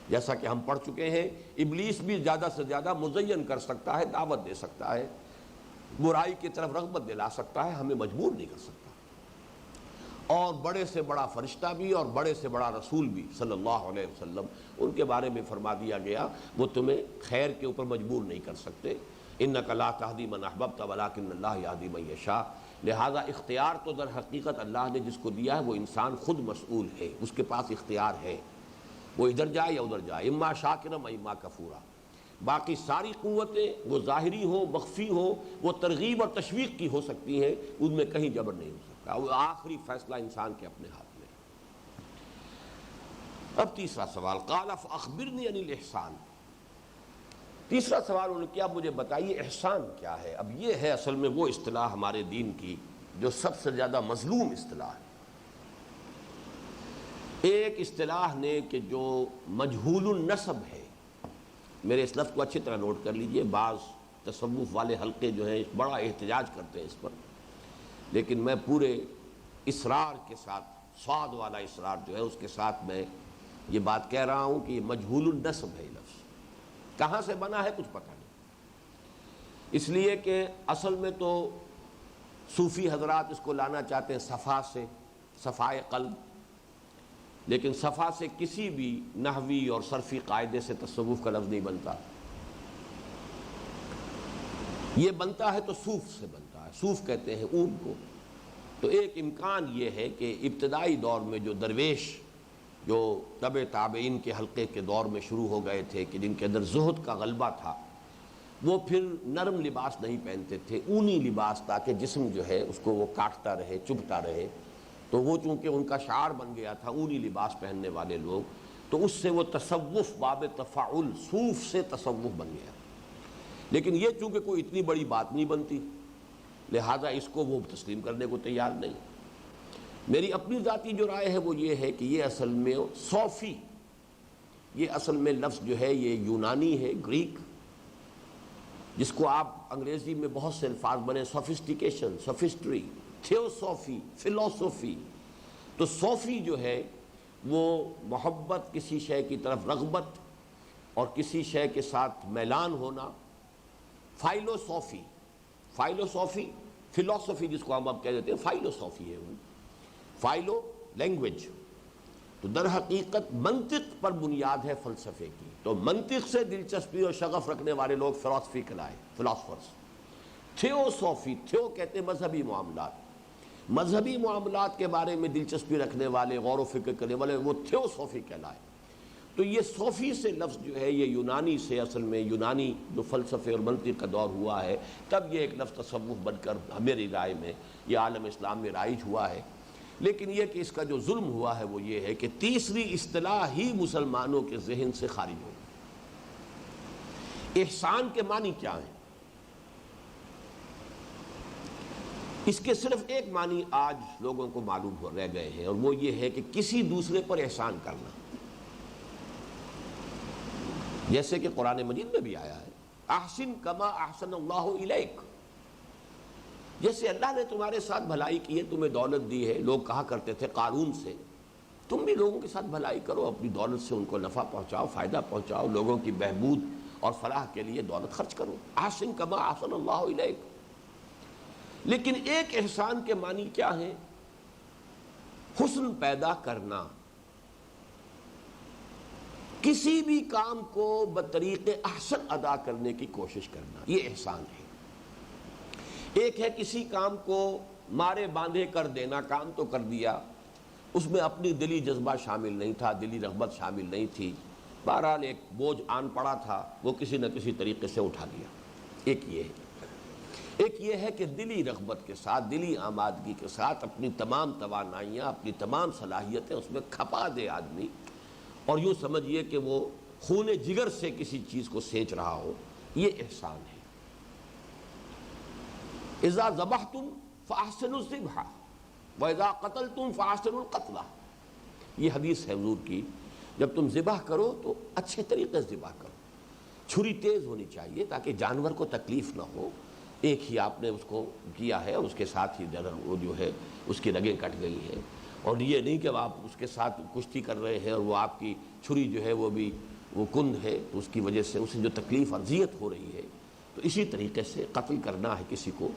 جیسا کہ ہم پڑھ چکے ہیں، ابلیس بھی زیادہ سے زیادہ مزین کر سکتا ہے، دعوت دے سکتا ہے، برائی کی طرف رغبت دلا سکتا ہے، ہمیں مجبور نہیں کر سکتا۔ اور بڑے سے بڑا فرشتہ بھی اور بڑے سے بڑا رسول بھی صلی اللہ علیہ وسلم، ان کے بارے میں فرما دیا گیا وہ تمہیں خیر کے اوپر مجبور نہیں کر سکتے۔ انک لا تہدی من احببت ولکن اللہ یہدی من یشاء، لہذا اختیار تو در حقیقت اللہ نے جس کو دیا ہے وہ انسان خود مسئول ہے، اس کے پاس اختیار ہے، وہ ادھر جائے یا ادھر جائے، اما شاکرا و اما کفورا۔ باقی ساری قوتیں وہ ظاہری ہوں مخفی ہوں، وہ ترغیب اور تشویق کی ہو سکتی ہیں، ان میں کہیں جبر نہیں ہو سکتا، وہ آخری فیصلہ انسان کے اپنے ہاتھ میں۔ اب تیسرا سوال، قال فاخبرنی عن الاحسان، تیسرا سوال انہوں نے کیا، مجھے بتائیے احسان کیا ہے۔ اب یہ ہے اصل میں وہ اصطلاح ہمارے دین کی جو سب سے زیادہ مظلوم اصطلاح ہے۔ ایک اصطلاح نے کہ جو مجہول النسب ہے، میرے اس لفظ کو اچھی طرح نوٹ کر لیجئے، بعض تصوف والے حلقے جو ہیں بڑا احتجاج کرتے ہیں اس پر، لیکن میں پورے اصرار کے ساتھ، صاد والا اصرار جو ہے اس کے ساتھ میں یہ بات کہہ رہا ہوں کہ یہ مجہول النسب ہے۔ یہ لفظ کہاں سے بنا ہے کچھ پتہ نہیں، اس لیے کہ اصل میں تو صوفی حضرات اس کو لانا چاہتے ہیں صفا سے، صفائے قلب، لیکن صفا سے کسی بھی نحوی اور صرفی قاعدے سے تصوف کا لفظ نہیں بنتا، یہ بنتا ہے تو صوف سے بنتا ہے، صوف کہتے ہیں اون کو۔ تو ایک امکان یہ ہے کہ ابتدائی دور میں جو درویش جو تبع تابعین کے حلقے کے دور میں شروع ہو گئے تھے کہ جن کے اندر زہد کا غلبہ تھا، وہ پھر نرم لباس نہیں پہنتے تھے، اونی لباس، تاکہ جسم جو ہے اس کو وہ کاٹتا رہے، چبھتا رہے، تو وہ چونکہ ان کا شعار بن گیا تھا اونی لباس پہننے والے لوگ، تو اس سے وہ تصوف باب تفاعل، صوف سے تصوف بن گیا۔ لیکن یہ چونکہ کوئی اتنی بڑی بات نہیں بنتی، لہذا اس کو وہ تسلیم کرنے کو تیار نہیں۔ میری اپنی ذاتی جو رائے ہے وہ یہ ہے کہ یہ اصل میں صوفی، یہ اصل میں لفظ جو ہے یہ یونانی ہے، گریک، جس کو آپ انگریزی میں بہت سے الفاظ بنے، سوفسٹیکیشن، سوفسٹری، تھیوسوفی، فلسفی۔ تو صوفی جو ہے وہ محبت، کسی شے کی طرف رغبت اور کسی شے کے ساتھ میلان ہونا، فائلوسوفی، فائلوسوفی، فلسفی جس کو ہم اب کہہ دیتے ہیں، فائلوسوفی ہے وہ، فائلو لینگویج، تو در حقیقت منطق پر بنیاد ہے فلسفے کی۔ تو منطق سے دلچسپی اور شغف رکھنے والے لوگ فلسفی کہلائے، فلاسفرز۔ تھیوسوفی، تھیو کہتے ہیں مذہبی معاملات، مذہبی معاملات کے بارے میں دلچسپی رکھنے والے، غور و فکر کرنے والے، وہ تھیوسوفی کہلائے۔ تو یہ صوفی سے لفظ جو ہے یہ یونانی سے، اصل میں یونانی جو فلسفے اور منطق کا دور ہوا ہے، تب یہ ایک لفظ تصوف بن کر میری رائے میں یہ عالم اسلام میں رائج ہوا ہے۔ لیکن یہ کہ اس کا جو ظلم ہوا ہے وہ یہ ہے کہ تیسری اصطلاح ہی مسلمانوں کے ذہن سے خارج ہو۔ احسان کے معنی کیا ہیں؟ اس کے صرف ایک معنی آج لوگوں کو معلوم ہو رہ گئے ہیں، اور وہ یہ ہے کہ کسی دوسرے پر احسان کرنا، جیسے کہ قرآن مجید میں بھی آیا ہے، احسن کما احسن اللہ الیک، جیسے اللہ نے تمہارے ساتھ بھلائی کی ہے، تمہیں دولت دی ہے۔ لوگ کہا کرتے تھے قارون سے، تم بھی لوگوں کے ساتھ بھلائی کرو، اپنی دولت سے ان کو نفع پہنچاؤ، فائدہ پہنچاؤ، لوگوں کی بہبود اور فلاح کے لیے دولت خرچ کرو، احسن کما احسن اللہ الیک۔ لیکن ایک احسان کے معنی کیا ہے؟ حسن پیدا کرنا، کسی بھی کام کو بطریق احسن ادا کرنے کی کوشش کرنا، یہ احسان ہے۔ ایک ہے کسی کام کو مارے باندھے کر دینا، کام تو کر دیا، اس میں اپنی دلی جذبہ شامل نہیں تھا، دلی رغبت شامل نہیں تھی، بہرحال ایک بوجھ آن پڑا تھا، وہ کسی نہ کسی طریقے سے اٹھا لیا۔ ایک یہ ہے، ایک یہ ہے کہ دلی رغبت کے ساتھ، دلی آمادگی کے ساتھ اپنی تمام توانائیاں، اپنی تمام صلاحیتیں اس میں کھپا دے آدمی، اور یوں سمجھیے کہ وہ خون جگر سے کسی چیز کو سینچ رہا ہو، یہ احسان ہے۔ اذا ذبحتم فاحسنوا الذبح، وَإِذَا قَتَلْتُمْ فَأَحْسِنُوا الْقَتْلَ، یہ حدیث ہے حضور کی، جب تم ذبح کرو تو اچھے طریقے سے ذبح کرو، چھری تیز ہونی چاہیے تاکہ جانور کو تکلیف نہ ہو، ایک ہی آپ نے اس کو کیا ہے اور اس کے ساتھ ہی وہ جو ہے اس کی رگیں کٹ گئی ہیں، اور یہ نہیں کہ آپ اس کے ساتھ کشتی کر رہے ہیں اور وہ آپ کی چھری جو ہے وہ بھی وہ کند ہے، تو اس کی وجہ سے اسے جو تکلیف اذیت ہو رہی ہے، تو اسی طریقے سے قتل کرنا ہے کسی کو۔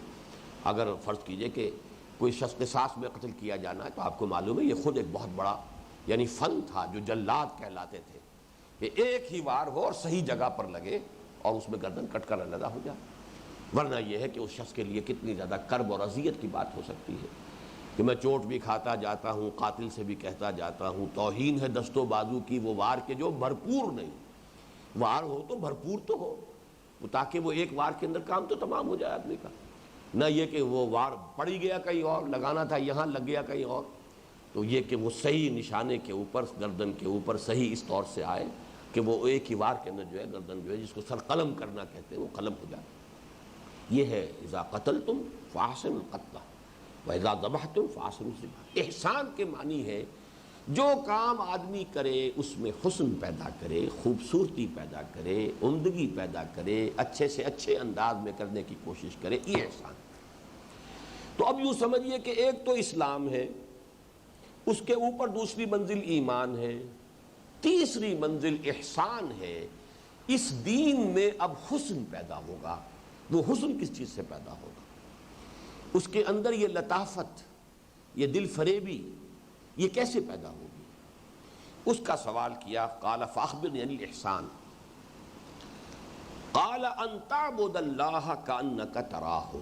اگر فرض کیجئے کہ کوئی شخص قصاص میں قتل کیا جانا ہے تو آپ کو معلوم ہے یہ خود ایک بہت بڑا یعنی فن تھا جو جلاد کہلاتے تھے، کہ ایک ہی وار ہو اور صحیح جگہ پر لگے اور اس میں گردن کٹ کر علیحدہ ہو جائے، ورنہ یہ ہے کہ اس شخص کے لیے کتنی زیادہ کرب اور اذیت کی بات ہو سکتی ہے کہ میں چوٹ بھی کھاتا جاتا ہوں، قاتل سے بھی کہتا جاتا ہوں، توہین ہے دست و بازو کی وہ وار کے جو بھرپور نہیں، وار ہو تو بھرپور تو ہو، تاکہ وہ ایک وار کے اندر کام تو تمام ہو جائے آدمی کا، نہ یہ کہ وہ وار پڑی گیا کہیں اور، لگانا تھا یہاں لگ گیا کہیں اور، تو یہ کہ وہ صحیح نشانے کے اوپر گردن کے اوپر صحیح اس طور سے آئے کہ وہ ایک ہی وار کے اندر جو ہے گردن جو ہے جس کو سر قلم کرنا کہتے ہیں وہ قلم ہو جائے۔ یہ ہے اذا قتلتم فاحسنوا القتل واذا ذبحتم فاحسنوا الذبح۔ احسان کے معنی ہے جو کام آدمی کرے اس میں حسن پیدا کرے، خوبصورتی پیدا کرے، عمدگی پیدا کرے، اچھے سے اچھے انداز میں کرنے کی کوشش کرے، یہ احسان۔ تو اب یوں سمجھیے کہ ایک تو اسلام ہے، اس کے اوپر دوسری منزل ایمان ہے، تیسری منزل احسان ہے۔ اس دین میں اب حسن پیدا ہوگا، وہ حسن کس چیز سے پیدا ہوگا؟ اس کے اندر یہ لطافت، یہ دل فریبی، یہ کیسے پیدا ہوگی؟ اس کا سوال کیا، قال فاخبرنی عن الاحسان، قال ان تعبد اللہ کأنک تراہ۔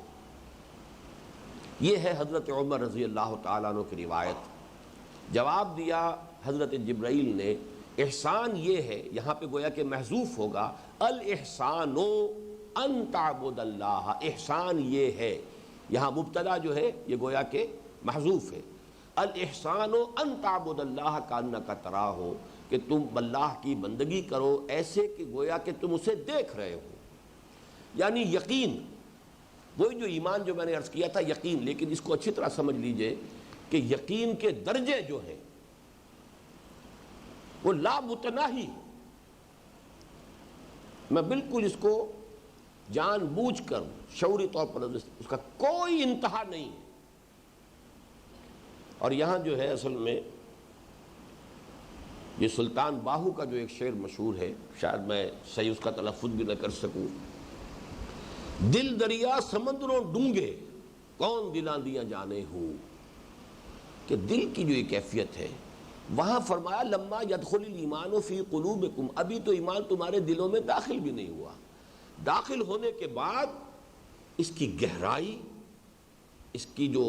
یہ ہے حضرت عمر رضی اللہ تعالیٰ عنہ کی روایت۔ جواب دیا حضرت جبرائیل نے، احسان یہ ہے، یہاں پہ گویا کہ محذوف ہوگا، الاحسان ان تعبد اللہ، احسان یہ ہے، یہاں مبتدا جو ہے یہ گویا کہ محذوف ہے، الاحسان ان تعبد اللہ کأنک تراہ، کہ تم اللہ کی بندگی کرو ایسے کہ گویا کہ تم اسے دیکھ رہے ہو، یعنی یقین، وہی جو ایمان جو میں نے عرض کیا تھا یقین، لیکن اس کو اچھی طرح سمجھ لیجئے کہ یقین کے درجے جو ہیں وہ لا متناہی، میں بالکل اس کو جان بوجھ کر شعوری طور پر اس کا کوئی انتہا نہیں ہے۔ اور یہاں جو ہے اصل میں یہ سلطان باہو کا جو ایک شعر مشہور ہے، شاید میں صحیح اس کا تلفظ بھی نہ کر سکوں، دل دریا سمندروں ڈونگے کون دلاں دیاں جانے ہوں، کہ دل کی جو یہ کیفیت ہے، وہاں فرمایا لما یدخل الایمان فی قلوبکم، ابھی تو ایمان تمہارے دلوں میں داخل بھی نہیں ہوا، داخل ہونے کے بعد اس کی گہرائی، اس کی جو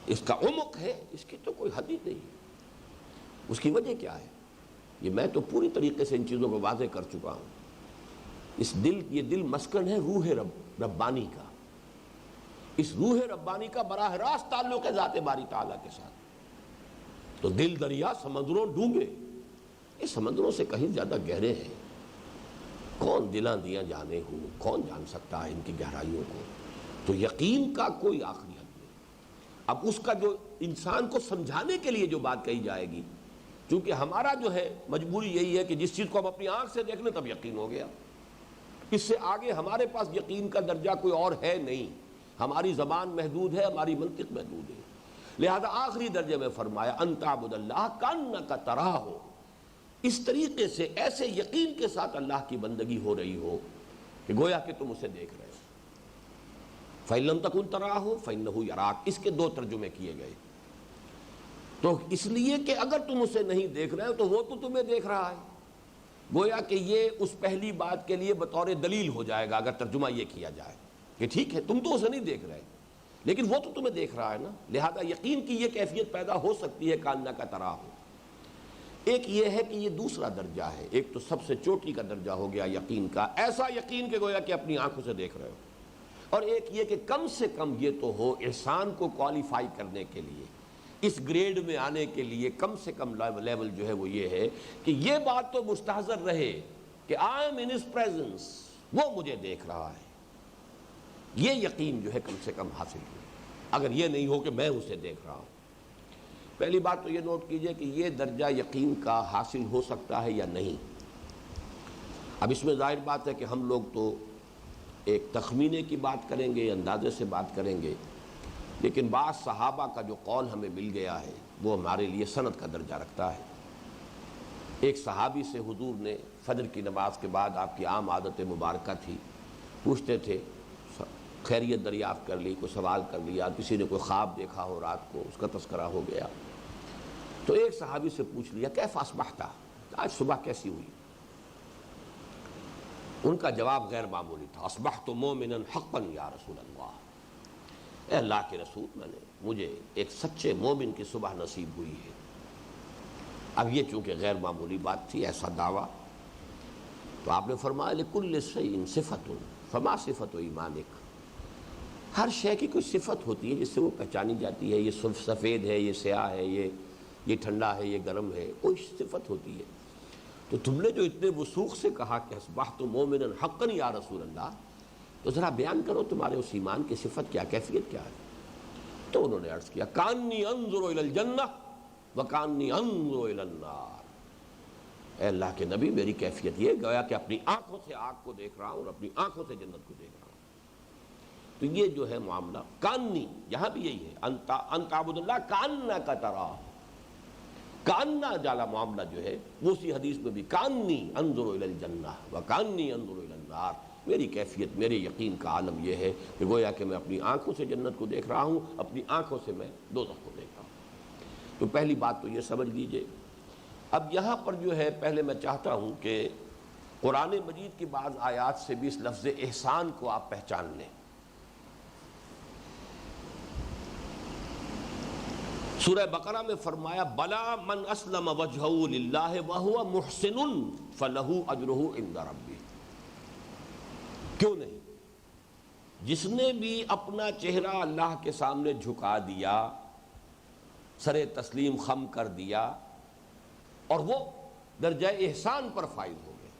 اس کا عمق ہے، اس کی تو کوئی حد ہی نہیں۔ اس کی وجہ کیا ہے؟ یہ میں تو پوری طریقے سے ان چیزوں کو واضح کر چکا ہوں۔ یہ دل مسکن ہے روح ربانی کا، اس روح ربانی کا براہ راست تعلق ہے ذات باری تعالیٰ کے ساتھ۔ تو دل دریا سمندروں ڈونگے، یہ سمندروں سے کہیں زیادہ گہرے ہیں، کون دلاں دیاں جانے ہوں، کون جان سکتا ہے ان کی گہرائیوں کو؟ تو یقین کا کوئی آخری حد نہیں۔ اب اس کا جو انسان کو سمجھانے کے لیے جو بات کہی جائے گی، چونکہ ہمارا جو ہے مجبوری یہی ہے کہ جس چیز کو ہم اپنی آنکھ سے دیکھ لیں تب یقین ہو گیا، اس سے آگے ہمارے پاس یقین کا درجہ کوئی اور ہے نہیں، ہماری زبان محدود ہے، ہماری منطق محدود ہے، لہذا آخری درجے میں فرمایا ان تعبد اللہ کأنک تراہ، اس طریقے سے ایسے یقین کے ساتھ اللہ کی بندگی ہو رہی ہو کہ گویا کہ تم اسے دیکھ رہے ہو۔ فَإِن لَمْ تَكُن تَرَاهُ فَإِنَّهُ يَرَاكَ، اس کے دو ترجمے کیے گئے، تو اس لیے کہ اگر تم اسے نہیں دیکھ رہے ہو تو وہ تو تمہیں دیکھ رہا ہے، گویا کہ یہ اس پہلی بات کے لیے بطور دلیل ہو جائے گا اگر ترجمہ یہ کیا جائے کہ ٹھیک ہے تم تو اسے نہیں دیکھ رہے لیکن وہ تو تمہیں دیکھ رہا ہے نا، لہذا یقین کی یہ کیفیت پیدا ہو سکتی ہے کأنک تراہ۔ ایک یہ ہے کہ یہ دوسرا درجہ ہے، ایک تو سب سے چوٹی کا درجہ ہو گیا یقین کا، ایسا یقین کہ گویا کہ اپنی آنکھوں سے دیکھ رہے ہو، اور ایک یہ کہ کم سے کم یہ تو ہو احسان کو کوالیفائی کرنے کے لیے، اس گریڈ میں آنے کے لیے کم سے کم لیول جو ہے وہ یہ ہے کہ یہ بات تو مستحضر رہے کہ I am in his presence, وہ مجھے دیکھ رہا ہے، یہ یقین جو ہے کم سے کم حاصل ہو۔ اگر یہ نہیں ہو کہ میں اسے دیکھ رہا ہوں۔ پہلی بات تو یہ نوٹ کیجئے کہ یہ درجہ یقین کا حاصل ہو سکتا ہے یا نہیں۔ اب اس میں ظاہر بات ہے کہ ہم لوگ تو ایک تخمینے کی بات کریں گے، اندازے سے بات کریں گے، لیکن بعض صحابہ کا جو قول ہمیں مل گیا ہے وہ ہمارے لیے سند کا درجہ رکھتا ہے۔ ایک صحابی سے حضور نے فجر کی نماز کے بعد، آپ کی عام عادت مبارکہ تھی، پوچھتے تھے، خیریت دریافت کر لی، کوئی سوال کر لیا، کسی نے کوئی خواب دیکھا ہو رات کو، اس کا تذکرہ ہو گیا تو ایک صحابی سے پوچھ لیا کیف اصبحت، آج صبح کیسی ہوئی؟ ان کا جواب غیر معمولی تھا، اصبحت مومنا حقا یا رسول اللہ، اے اللہ کے رسول، مجھے ایک سچے مومن کی صبح نصیب ہوئی ہے۔ اب یہ چونکہ غیر معمولی بات تھی، ایسا دعویٰ، تو آپ نے فرمایا لکل شیء صفۃ فما صفۃ ایمانک، ہر شے کی کوئی صفت ہوتی ہے جس سے وہ پہچانی جاتی ہے، یہ سفید ہے، یہ سیاہ ہے، یہ ٹھنڈا ہے، یہ گرم ہے، کوئی صفت ہوتی ہے۔ تو تم نے جو اتنے وثوق سے کہا کہ اصبحت مومنا حقا یا رسول اللہ، تو ذرا بیان کرو تمہارے اس ایمان کی صفت کیا، کیفیت کیا ہے؟ تو انہوں نے عرض کیا کانی انظر الی الجنہ وکانی انظر الی النار، اے اللہ کے نبی میری کیفیت یہ گویا کہ اپنی آنکھوں سے آگ کو دیکھ رہا ہوں اور اپنی آنکھوں سے جنت کو دیکھ رہا ہوں۔ تو یہ جو ہے معاملہ کانی، یہاں بھی یہی ہے، انت عبد اللہ کانک تراہ، کاننا جالا معاملہ جو ہے وہ اسی حدیث میں بھی کانی انظر الی الجنہ وکانی انظر الی النار، میری کیفیت، میرے یقین کا عالم یہ ہے کہ گویا کہ میں اپنی آنکھوں سے جنت کو دیکھ رہا ہوں، اپنی آنکھوں سے میں دوزخ کو دیکھ رہا ہوں۔ تو پہلی بات تو یہ سمجھ لیجئے۔ اب یہاں پر جو ہے پہلے میں چاہتا ہوں کہ قرآن مجید کی بعض آیات سے بھی اس لفظ احسان کو آپ پہچان لیں۔ سورہ بقرہ میں فرمایا بلا من اسلم وجہہ للہ وہو محسن فلہ اجرہ عند ربہ، کیوں نہیں؟ جس نے بھی اپنا چہرہ اللہ کے سامنے جھکا دیا، سر تسلیم خم کر دیا، اور وہ درجہ احسان پر فائز ہو گئے۔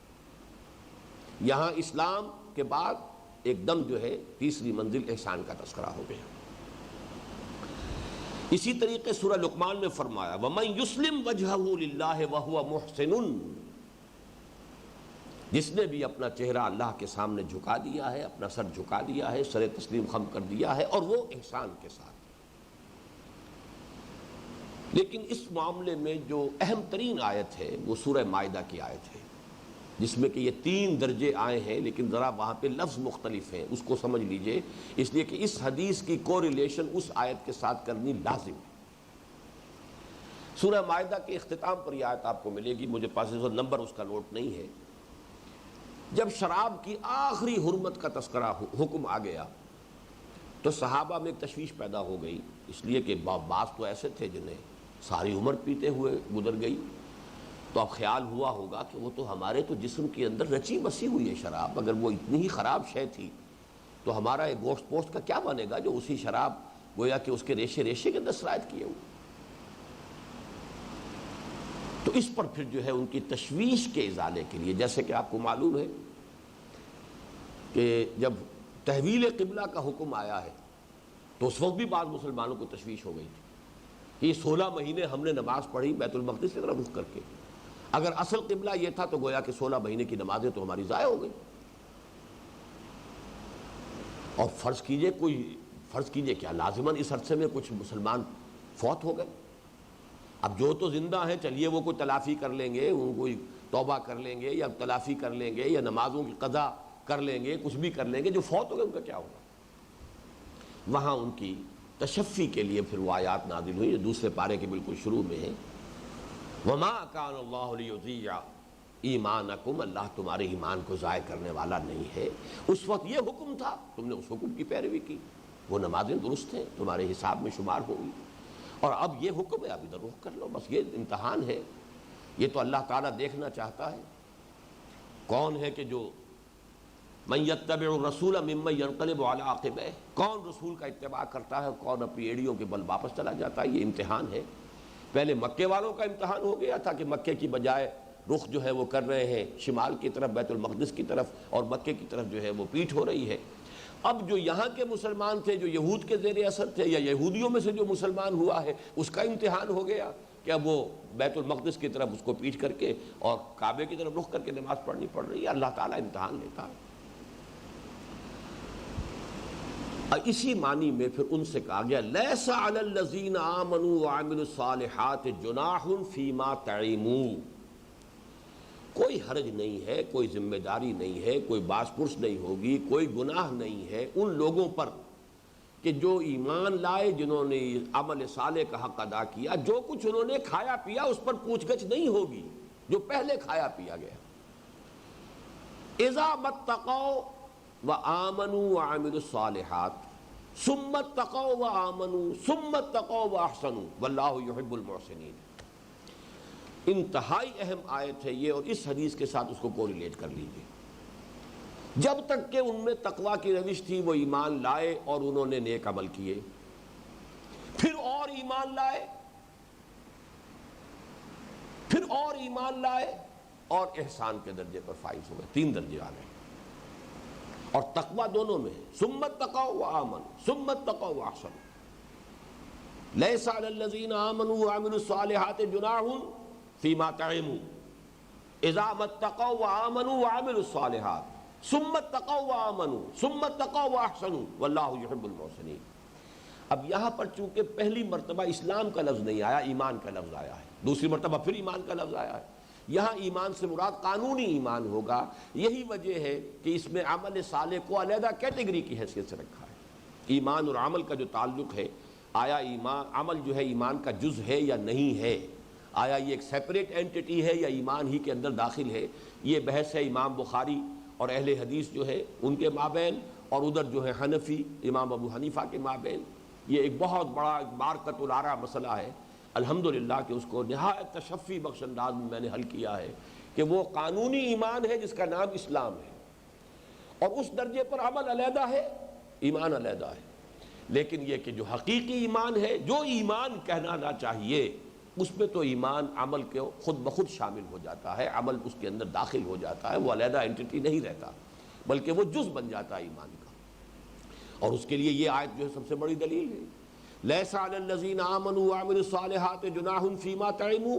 یہاں اسلام کے بعد ایک دم جو ہے تیسری منزل احسان کا تذکرہ ہو گیا۔ اسی طریقے سورہ لقمان میں فرمایا وَمَن يُسْلِمْ وَجْهَهُ لِلَّهِ وَهُوَ مُحْسِنٌ، جس نے بھی اپنا چہرہ اللہ کے سامنے جھکا دیا ہے، اپنا سر جھکا دیا ہے، سر تسلیم خم کر دیا ہے، اور وہ احسان کے ساتھ۔ لیکن اس معاملے میں جو اہم ترین آیت ہے وہ سورہ مائدہ کی آیت ہے، جس میں کہ یہ 3 درجے آئے ہیں، لیکن ذرا وہاں پہ لفظ مختلف ہیں، اس کو سمجھ لیجئے، اس لیے کہ اس حدیث کی کوریلیشن اس آیت کے ساتھ کرنی لازم ہے۔ سورہ مائدہ کے اختتام پر یہ آیت آپ کو ملے گی، مجھے پاس نمبر اس کا نوٹ نہیں ہے۔ جب شراب کی آخری حرمت کا تذکرہ حکم آ گیا تو صحابہ میں ایک تشویش پیدا ہو گئی، اس لیے کہ بعض تو ایسے تھے جنہیں ساری عمر پیتے ہوئے گزر گئی، تو اب خیال ہوا ہوگا کہ وہ تو ہمارے تو جسم کے اندر رچی بسی ہوئی ہے شراب، اگر وہ اتنی ہی خراب شے تھی تو ہمارا ایک گوشت پوشت کا کیا بنے گا جو اسی شراب گویا کہ اس کے ریشے ریشے کے اندر سرایت کیے ہوئے۔ تو اس پر پھر جو ہے ان کی تشویش کے ازالے کے لیے، جیسے کہ آپ کو معلوم ہے کہ جب تحویل قبلہ کا حکم آیا ہے تو اس وقت بھی بعض مسلمانوں کو تشویش ہو گئی تھی کہ یہ 16 مہینے ہم نے نماز پڑھی بیت المقدس کی طرف رخ کر کے، اگر اصل قبلہ یہ تھا تو گویا کہ 16 مہینے کی نمازیں تو ہماری ضائع ہو گئی۔ اور فرض کیجئے کیا لازماً اس عرصے میں کچھ مسلمان فوت ہو گئے، اب جو تو زندہ ہیں چلیے وہ کوئی تلافی کر لیں گے، وہ کوئی توبہ کر لیں گے یا تلافی کر لیں گے یا نمازوں کی قضا کر لیں گے، کچھ بھی کر لیں گے، جو فوت ہو گئے ان کا کیا ہوگا؟ وہاں ان کی تشفی کے لیے پھر وہ آیات نازل ہوئی جو دوسرے پارے کے بالکل شروع میں ہیں، وَمَا كَانَ اللَّهُ لِيُضِيعَ ایمانکم، اللہ تمہارے ایمان کو ضائع کرنے والا نہیں ہے۔ اس وقت یہ حکم تھا، تم نے اس حکم کی پیروی کی، وہ نمازیں درست ہیں، تمہارے حساب میں شمار ہوگی، اور اب یہ حکم ہے اب ادھر رخ کر لو، بس یہ امتحان ہے، یہ تو اللہ تعالیٰ دیکھنا چاہتا ہے کون ہے کہ جو من یتبع الرسول ممن ینقلب علی عقبیہ، کون رسول کا اتباع کرتا ہے، کون اپنی ایڑیوں کے بل واپس چلا جاتا ہے۔ یہ امتحان ہے۔ پہلے مکے والوں کا امتحان ہو گیا تھا کہ مکے کی بجائے رخ جو ہے وہ کر رہے ہیں شمال کی طرف بیت المقدس کی طرف، اور مکے کی طرف جو ہے وہ پیٹھ ہو رہی ہے۔ اب جو یہاں کے مسلمان تھے جو یہود کے زیر اثر تھے یا یہودیوں میں سے جو مسلمان ہوا ہے اس کا امتحان ہو گیا کہ اب وہ بیت المقدس کی طرف اس کو پیٹ کر کے اور کعبے کی طرف رخ کر کے نماز پڑھنی پڑ رہی ہے. اللہ تعالیٰ امتحان لیتا ہے. اسی معنی میں پھر ان سے کہا گیا لیس علی الذین آمنوا وعملوا الصالحات جناح فیما طعموا، کوئی حرج نہیں ہے، کوئی ذمہ داری نہیں ہے، کوئی باس پرس نہیں ہوگی، کوئی گناہ نہیں ہے ان لوگوں پر کہ جو ایمان لائے، جنہوں نے عمل صالح کا حق ادا کیا، جو کچھ انہوں نے کھایا پیا اس پر پوچھ گچھ نہیں ہوگی جو پہلے کھایا پیا گیا. اذا متقوا وآمنوا وعملوا الصالحات ثم اتقوا وآمنوا ثم اتقوا واحسنوا واللہ یحب المحسنین. انتہائی اہم آیت ہے یہ، اور اس حدیث کے ساتھ اس کو کوریلیٹ کر لیجیے. جب تک کہ ان میں تقویٰ کی روش تھی وہ ایمان لائے اور انہوں نے نیک عمل کیے، پھر اور ایمان لائے، پھر اور ایمان لائے اور احسان کے درجے پر فائز ہوئے. 3 درجے آ گئے اور تقویٰ دونوں میں ہے. ثم اتقوا وآمنوا ثم اتقوا واحسنوا. لیس علی الذین آمنوا وعملوا الصالحات جناح فیما طعموا اذا اتقوا وآمنوا وعملوا الصالحات ثم اتقوا وآمنوا ثم اتقوا واحسنوا واللہ یحب المحسنین. اب یہاں پر چونکہ پہلی مرتبہ اسلام کا لفظ نہیں آیا، ایمان کا لفظ آیا ہے، دوسری مرتبہ پھر ایمان کا لفظ آیا ہے. یہاں ایمان سے مراد قانونی ایمان ہوگا. یہی وجہ ہے کہ اس میں عمل صالح کو علیحدہ کیٹیگری کی حیثیت سے رکھا ہے. ایمان اور عمل کا جو تعلق ہے، آیا ایمان عمل جو ہے ایمان کا جز ہے یا نہیں ہے، آیا یہ ایک سیپریٹ اینٹی ہے یا ایمان ہی کے اندر داخل ہے، یہ بحث ہے امام بخاری اور اہل حدیث جو ہے ان کے مابین، اور ادھر جو ہے حنفی امام ابو حنیفہ کے مابین. یہ ایک بہت بڑا بارقۃ العراء مسئلہ ہے. الحمدللہ کہ اس کو نہایت تشفی بخش انداز میں نے حل کیا ہے کہ وہ قانونی ایمان ہے جس کا نام اسلام ہے، اور اس درجے پر عمل علیحدہ ہے، ایمان علیحدہ ہے. لیکن یہ کہ جو حقیقی ایمان ہے، جو ایمان کہنا چاہیے، اس میں تو ایمان عمل کے خود بخود شامل ہو جاتا ہے، عمل اس کے اندر داخل ہو جاتا ہے، وہ علیحدہ اینٹی نہیں رہتا بلکہ وہ جز بن جاتا ہے ایمان کا. اور اس کے لیے یہ آیت جو ہے سب سے بڑی دلیل ہے. لیس علی الذین آمنوا وعملوا الصالحات جناح فیما طعموا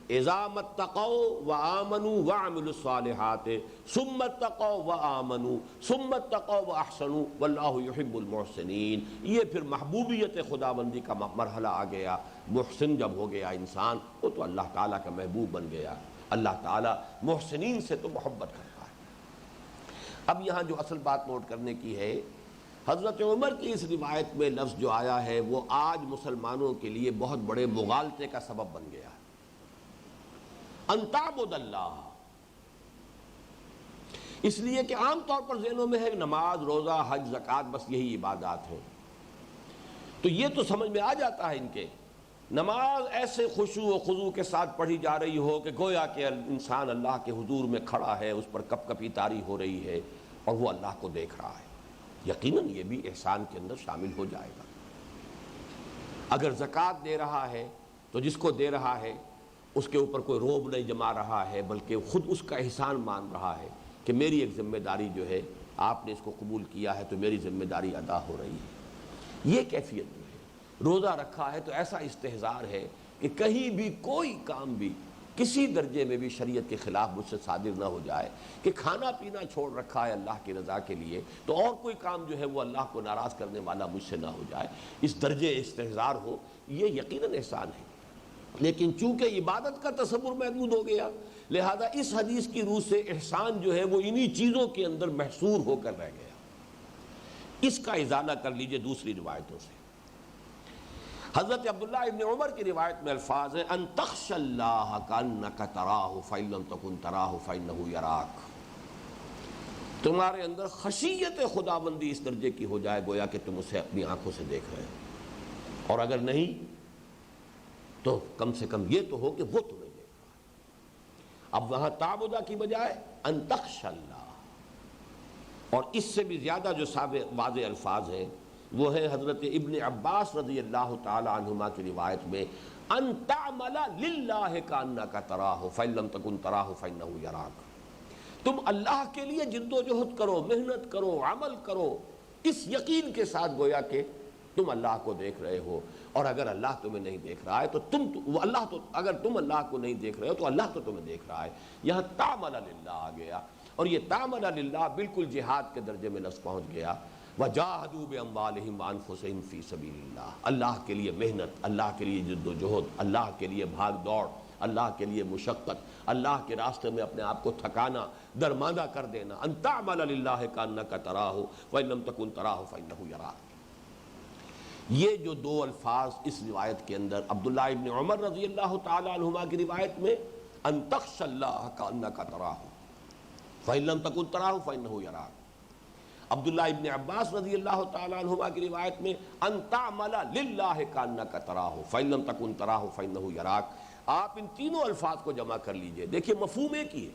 اذا اتقوا وآمنوا وعملوا الصالحات ثم اتقوا وآمنوا ثم اتقوا واحسنوا واللہ یحب المحسنین. یہ پھر محبوبیت خداوندی کا مرحلہ آ گیا. محسن جب ہو گیا انسان وہ تو اللہ تعالیٰ کا محبوب بن گیا. اللہ تعالیٰ محسنین سے تو محبت کرتا ہے. اب یہاں جو اصل بات نوٹ کرنے کی ہے، حضرت عمر کی اس روایت میں لفظ جو آیا ہے وہ آج مسلمانوں کے لیے بہت بڑے مغالطے کا سبب بن گیا ہے. ان تعبد اللہ، اس لیے کہ عام طور پر ذہنوں میں ہے نماز، روزہ، حج، زکوٰۃ، بس یہی عبادات ہیں. تو یہ تو سمجھ میں آ جاتا ہے ان کے، نماز ایسے خشوع و خضوع کے ساتھ پڑھی جا رہی ہو کہ گویا کہ انسان اللہ کے حضور میں کھڑا ہے، اس پر کپ کپی طاری ہو رہی ہے اور وہ اللہ کو دیکھ رہا ہے. یقیناً یہ بھی احسان کے اندر شامل ہو جائے گا. اگر زکوٰۃ دے رہا ہے تو جس کو دے رہا ہے اس کے اوپر کوئی روب نہیں جما رہا ہے، بلکہ خود اس کا احسان مان رہا ہے کہ میری ایک ذمہ داری جو ہے، آپ نے اس کو قبول کیا ہے تو میری ذمہ داری ادا ہو رہی ہے. یہ کیفیت جو ہے، روزہ رکھا ہے تو ایسا استحضار ہے کہ کہیں بھی کوئی کام بھی کسی درجے میں بھی شریعت کے خلاف مجھ سے صادر نہ ہو جائے، کہ کھانا پینا چھوڑ رکھا ہے اللہ کی رضا کے لیے تو اور کوئی کام جو ہے وہ اللہ کو ناراض کرنے والا مجھ سے نہ ہو جائے، اس درجے استحضار ہو. یہ یقیناً احسان ہے. لیکن چونکہ عبادت کا تصور محدود ہو گیا، لہذا اس حدیث کی روح سے احسان جو ہے وہ انہی چیزوں کے اندر محصور ہو کر رہ گیا. اس کا ازالہ کر لیجئے دوسری روایتوں سے. حضرت عبداللہ ابن عمر کی روایت میں الفاظ ہیں ان تخشى اللہ کانک تراہ فإن لم تکن تراہ فإنہ یراک. تمہارے اندر خشیت خداوندی اس درجے کی ہو جائے گویا کہ تم اسے اپنی آنکھوں سے دیکھ رہے ہو، اور اگر نہیں تو کم سے کم یہ تو ہو کہ وہ تمہیں دیکھ رہا ہے. اب وہاں تعبدہ کی بجائے ان تخشى اللہ. اور اس سے بھی زیادہ جو واضح الفاظ ہیں وہ ہے حضرت ابن عباس رضی اللہ تعالی عنہما کی روایت میں ان تعمل للہ کانک تراہ فإن لم تکن تراہ فإنہ یراک. تم اللہ کے لیے جد و جہد کرو، محنت کرو، عمل کرو، اس یقین کے ساتھ گویا کہ تم اللہ کو دیکھ رہے ہو، اور اگر اللہ تمہیں نہیں دیکھ رہا ہے تو اگر تم اللہ کو نہیں دیکھ رہے ہو تو اللہ تو تمہیں دیکھ رہا ہے۔ یہاں تعمل للہ آ گیا، اور یہ تعمل للہ بالکل جہاد کے درجے میں لفظ پہنچ گیا۔ وجاہدوا باموالہم وانفسہم فی سبیل اللہ، اللہ کے لیے محنت، اللہ کے لیے جد و جہد، اللہ کے لیے بھاگ دوڑ، اللہ کے لیے مشقت، اللہ کے راستے میں اپنے آپ کو تھکانا، درماندہ کر دینا۔ ان تعمل للہ کانک تراہ وان لم تکن تراہ فانہ یراک۔ یہ جو دو الفاظ اس روایت کے اندر عبداللہ ابن عمر رضی اللہ تعالی عنہما کی روایت میں ان تخشى اللہ کانک تراہ فان لم تکن تراہ فانہ یراک، عبداللہ ابن عباس رضی اللہ تعالی عنہما کی روایت میں ان تعمل للہ کانک تراہ فان لم تکن تراہ فانہ یراک۔ آپ ان تینوں الفاظ کو جمع کر لیجئے، دیکھیے مفہوم ایک ہی ہے،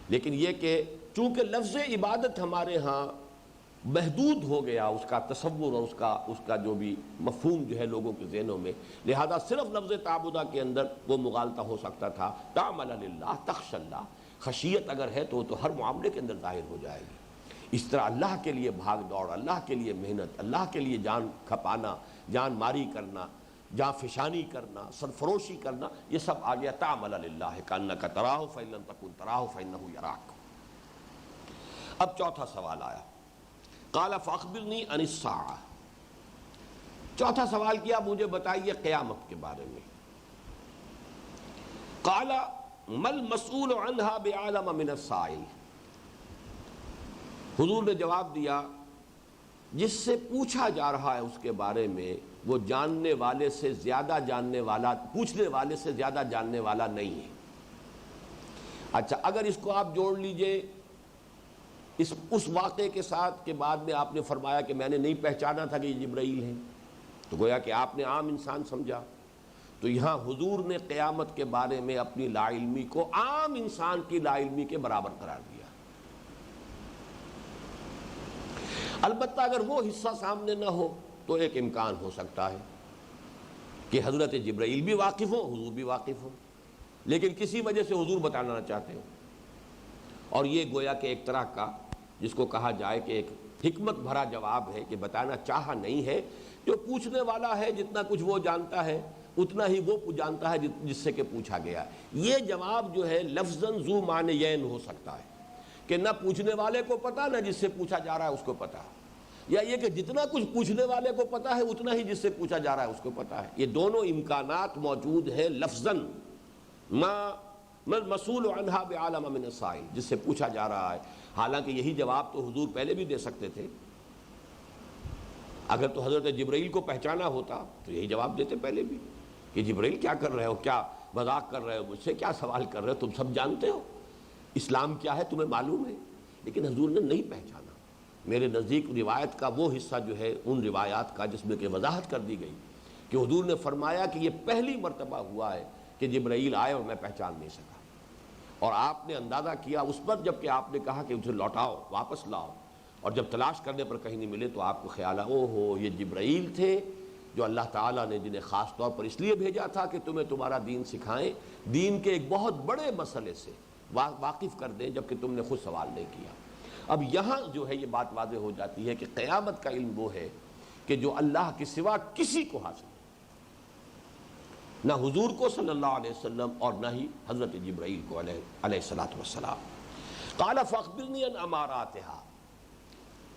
لیکن یہ کہ چونکہ لفظ عبادت ہمارے ہاں محدود ہو گیا، اس کا تصور اور اس کا جو بھی مفہوم جو ہے لوگوں کے ذہنوں میں، لہذا صرف لفظ تعبدہ کے اندر وہ مغالطہ ہو سکتا تھا۔ تعمل للہ، تخشى اللہ، خشیت اگر ہے تو ہر معاملے کے اندر ظاہر ہو جائے گی۔ اس طرح اللہ کے لیے بھاگ دوڑ، اللہ کے لیے محنت، اللہ کے لیے جان کھپانا، جان ماری کرنا، جان فشانی کرنا، سرفروشی کرنا، یہ سب آ گیا تعمل للہ کانک تراہ فان لم تکن تراہ فانہ یراک۔ اب چوتھا سوال آیا، قال فاخبرنی عن الساعہ، چوتھا سوال کیا مجھے بتائیے قیامت کے بارے میں۔ قال ما المسئول عنہا بعالم من السائل، حضور نے جواب دیا جس سے پوچھا جا رہا ہے اس کے بارے میں وہ جاننے والے سے زیادہ جاننے والا، پوچھنے والے سے زیادہ جاننے والا نہیں ہے۔ اچھا، اگر اس کو آپ جوڑ لیجئے اس واقعے کے ساتھ کہ بعد میں آپ نے فرمایا کہ میں نے نہیں پہچانا تھا کہ یہ جبرائیل ہے، تو گویا کہ آپ نے عام انسان سمجھا، تو یہاں حضور نے قیامت کے بارے میں اپنی لا علمی کو عام انسان کی لا علمی کے برابر قرار دیا۔ البتہ اگر وہ حصہ سامنے نہ ہو تو ایک امکان ہو سکتا ہے کہ حضرت جبرائیل بھی واقف ہو، حضور بھی واقف ہو، لیکن کسی وجہ سے حضور بتانا نہ چاہتے ہو، اور یہ گویا کہ ایک طرح کا جس کو کہا جائے کہ ایک حکمت بھرا جواب ہے کہ بتانا چاہا نہیں ہے۔ جو پوچھنے والا ہے جتنا کچھ وہ جانتا ہے اتنا ہی وہ جانتا ہے جس سے کہ پوچھا گیا۔ یہ جواب جو ہے لفظاً ذو معنیین ہو سکتا ہے کہ نہ پوچھنے والے کو پتا نہ جس سے پوچھا جا رہا ہے اس کو پتا، یا یہ کہ جتنا کچھ پوچھنے والے کو پتا ہے اتنا ہی جس سے پوچھا جا رہا ہے اس کو پتا ہے۔ یہ دونوں امکانات موجود ہیں لفظاً، ما مسئول عنہا بعالم من السائل، جس سے پوچھا جا رہا ہے۔ حالانکہ یہی جواب تو حضور پہلے بھی دے سکتے تھے، اگر تو حضرت جبرائیل کو پہچانا ہوتا تو یہی جواب دیتے پہلے بھی کہ جبرائیل کیا کر رہے ہو، کیا مذاق کر رہے ہو، مجھ سے کیا سوال کر رہے ہو، تم سب جانتے ہو اسلام کیا ہے، تمہیں معلوم ہے۔ لیکن حضور نے نہیں پہچانا۔ میرے نزدیک روایت کا وہ حصہ جو ہے ان روایات کا جس میں کہ وضاحت کر دی گئی کہ حضور نے فرمایا کہ یہ پہلی مرتبہ ہوا ہے کہ جبرائیل آئے اور میں پہچان نہیں سکا، اور آپ نے اندازہ کیا اس پر جب کہ آپ نے کہا کہ اسے لوٹاؤ، واپس لاؤ، اور جب تلاش کرنے پر کہیں نہیں ملے تو آپ کو خیال آیا او ہو یہ جبرائیل تھے جو اللہ تعالیٰ نے جنہیں خاص طور پر اس لیے بھیجا تھا کہ تمہیں تمہارا دین سکھائیں، دین کے ایک بہت بڑے مسئلے سے واقف کر دیں جبکہ تم نے خود سوال نہیں کیا۔ اب یہاں جو ہے یہ بات واضح ہو جاتی ہے کہ قیامت کا علم وہ ہے کہ جو اللہ کے سوا کسی کو حاصل نہیں، نہ حضور کو صلی اللہ علیہ وسلم اور نہ ہی حضرت جبرائیل کو علیہ الصلوۃ والسلام۔ قال فاخبرنی عن اماراتها،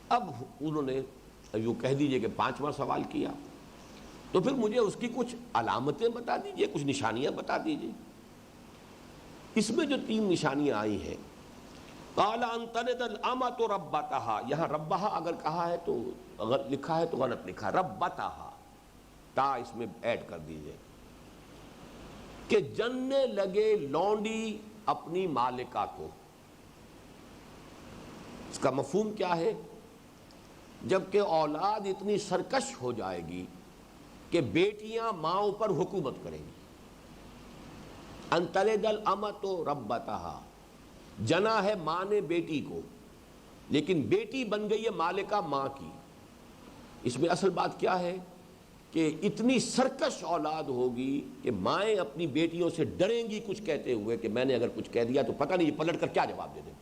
اب انہوں نے یوں کہہ دیجئے کہ پانچواں سوال کیا تو پھر مجھے اس کی کچھ علامتیں بتا دیجئے، کچھ نشانیاں بتا دیجئے۔ اس میں جو تین نشانیاں آئی ہیں، قال ان تلد الامۃ ربتها، یہاں ربها اگر کہا ہے تو اگر لکھا ہے تو غلط لکھا ہے، ربتها تا اس میں ایڈ کر دیجئے کہ جننے لگے لونڈی اپنی مالکہ کو۔ اس کا مفہوم کیا ہے؟ جبکہ اولاد اتنی سرکش ہو جائے گی کہ بیٹیاں ماؤں پر حکومت کریں گی۔ ان تلد الامۃ ربتها، جنا ہے ماں نے بیٹی کو، لیکن بیٹی بن گئی ہے مالکہ ماں کی۔ اس میں اصل بات کیا ہے کہ اتنی سرکش اولاد ہوگی کہ مائیں اپنی بیٹیوں سے ڈریں گی کچھ کہتے ہوئے کہ میں نے اگر کچھ کہہ دیا تو پتہ نہیں یہ پلٹ کر کیا جواب دے دیں۔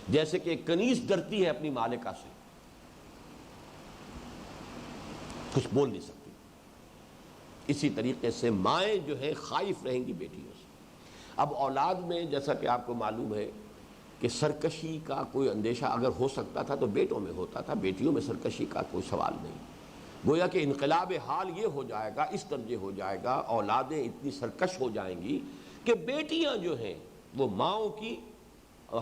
جیسے کہ ایک کنیز ڈرتی ہے اپنی مالکہ سے، کچھ بول نہیں سکتی، اسی طریقے سے مائیں جو ہے خائف رہیں گی بیٹیوں سے۔ اب اولاد میں جیسا کہ آپ کو معلوم ہے کہ سرکشی کا کوئی اندیشہ اگر ہو سکتا تھا تو بیٹوں میں ہوتا تھا، بیٹیوں میں سرکشی کا کوئی سوال نہیں۔ گویا کہ انقلاب حال یہ ہو جائے گا، اس درجے ہو جائے گا، اولادیں اتنی سرکش ہو جائیں گی کہ بیٹیاں جو ہیں وہ ماؤں کی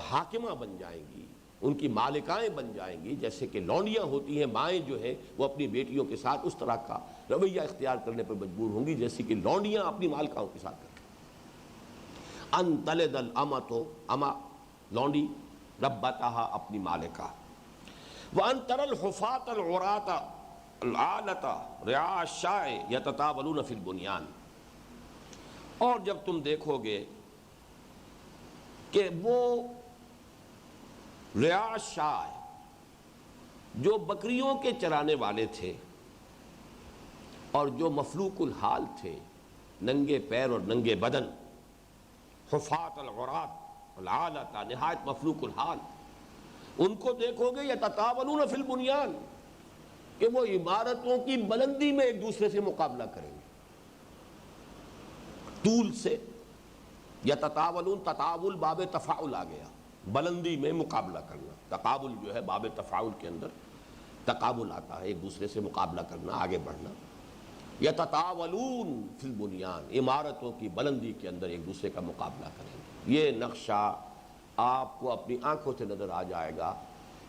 حاکمہ بن جائیں گی، ان کی مالکائیں بن جائیں گی، جیسے کہ لونڈیاں ہوتی ہیں، مائیں جو ہیں وہ اپنی بیٹیوں کے ساتھ اس طرح کا رویہ اختیار کرنے پر مجبور ہوں گی جیسے کہ لونڈیاں اپنی مالکاؤں کے ساتھ کرتی ہیں۔ ان تلد الامۃ، اما لونڈی، ربتہا اپنی مالکہ، وان تری الحفاۃ العراۃ العالۃ رعاء الشاء یتطاولون فی البنیان، اور جب تم دیکھو گے کہ وہ رعاء الشاء جو بکریوں کے چرانے والے تھے اور جو مفلوق الحال تھے، ننگے پیر اور ننگے بدن، حفاۃ العراۃ العالۃ نہایت مفلوق الحال، ان کو دیکھو گے یتطاولون فی البنیان کہ وہ عمارتوں کی بلندی میں ایک دوسرے سے مقابلہ کریں گے، طول سے۔ یتطاولون، تطاول باب تفاعل آ گیا، بلندی میں مقابلہ کرنا، تقابل جو ہے باب تفاعل کے اندر تقابل آتا ہے، ایک دوسرے سے مقابلہ کرنا، آگے بڑھنا۔ یتطاولون فی البنیان، عمارتوں کی بلندی کے اندر ایک دوسرے کا مقابلہ کریں گے۔ یہ نقشہ آپ کو اپنی آنکھوں سے نظر آ جائے گا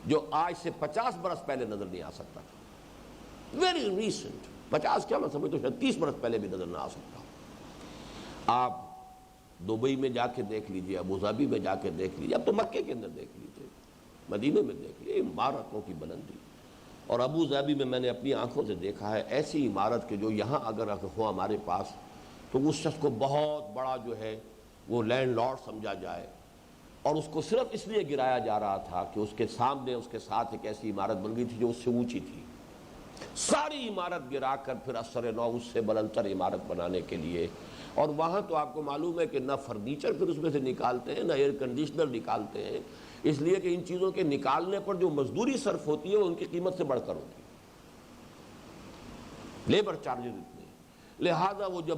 جو آج سے 50 برس پہلے نظر نہیں آ سکتا تھا، ویری ریسنٹ، 50 کیا میں سمجھتا ہوں 30 برس پہلے بھی نظر نہ آ سکتا۔ آپ دبئی میں جا کے دیکھ لیجئے، ابوظہبی میں جا کے دیکھ لیجئے، اب تو مکے کے اندر دیکھ لیجئے، مدینے میں دیکھ لیجئے، عمارتوں کی بلندی۔ اور ابوظہبی میں نے اپنی آنکھوں سے دیکھا ہے ایسی عمارت کہ جو یہاں اگر ہو ہمارے پاس تو اس شخص کو بہت بڑا جو ہے وہ لینڈ لارڈ سمجھا جائے، اور اس کو صرف اس لیے گرایا جا رہا تھا کہ اس کے سامنے اس کے ساتھ ایک ایسی عمارت بن گئی تھی جو اس سے اونچی تھی، ساری عمارت گرا کر پھر اثر نو اس سے بلندتر عمارت بنانے کے لیے۔ اور وہاں تو آپ کو معلوم ہے کہ نہ فرنیچر پھر اس میں سے نکالتے ہیں، نہ ایئر کنڈیشنر نکالتے ہیں، اس لیے کہ ان چیزوں کے نکالنے پر جو مزدوری صرف ہوتی ہے وہ ان کی قیمت سے بڑھ کر ہوتی ہے، لیبر چارجز اتنے، لہذا وہ جب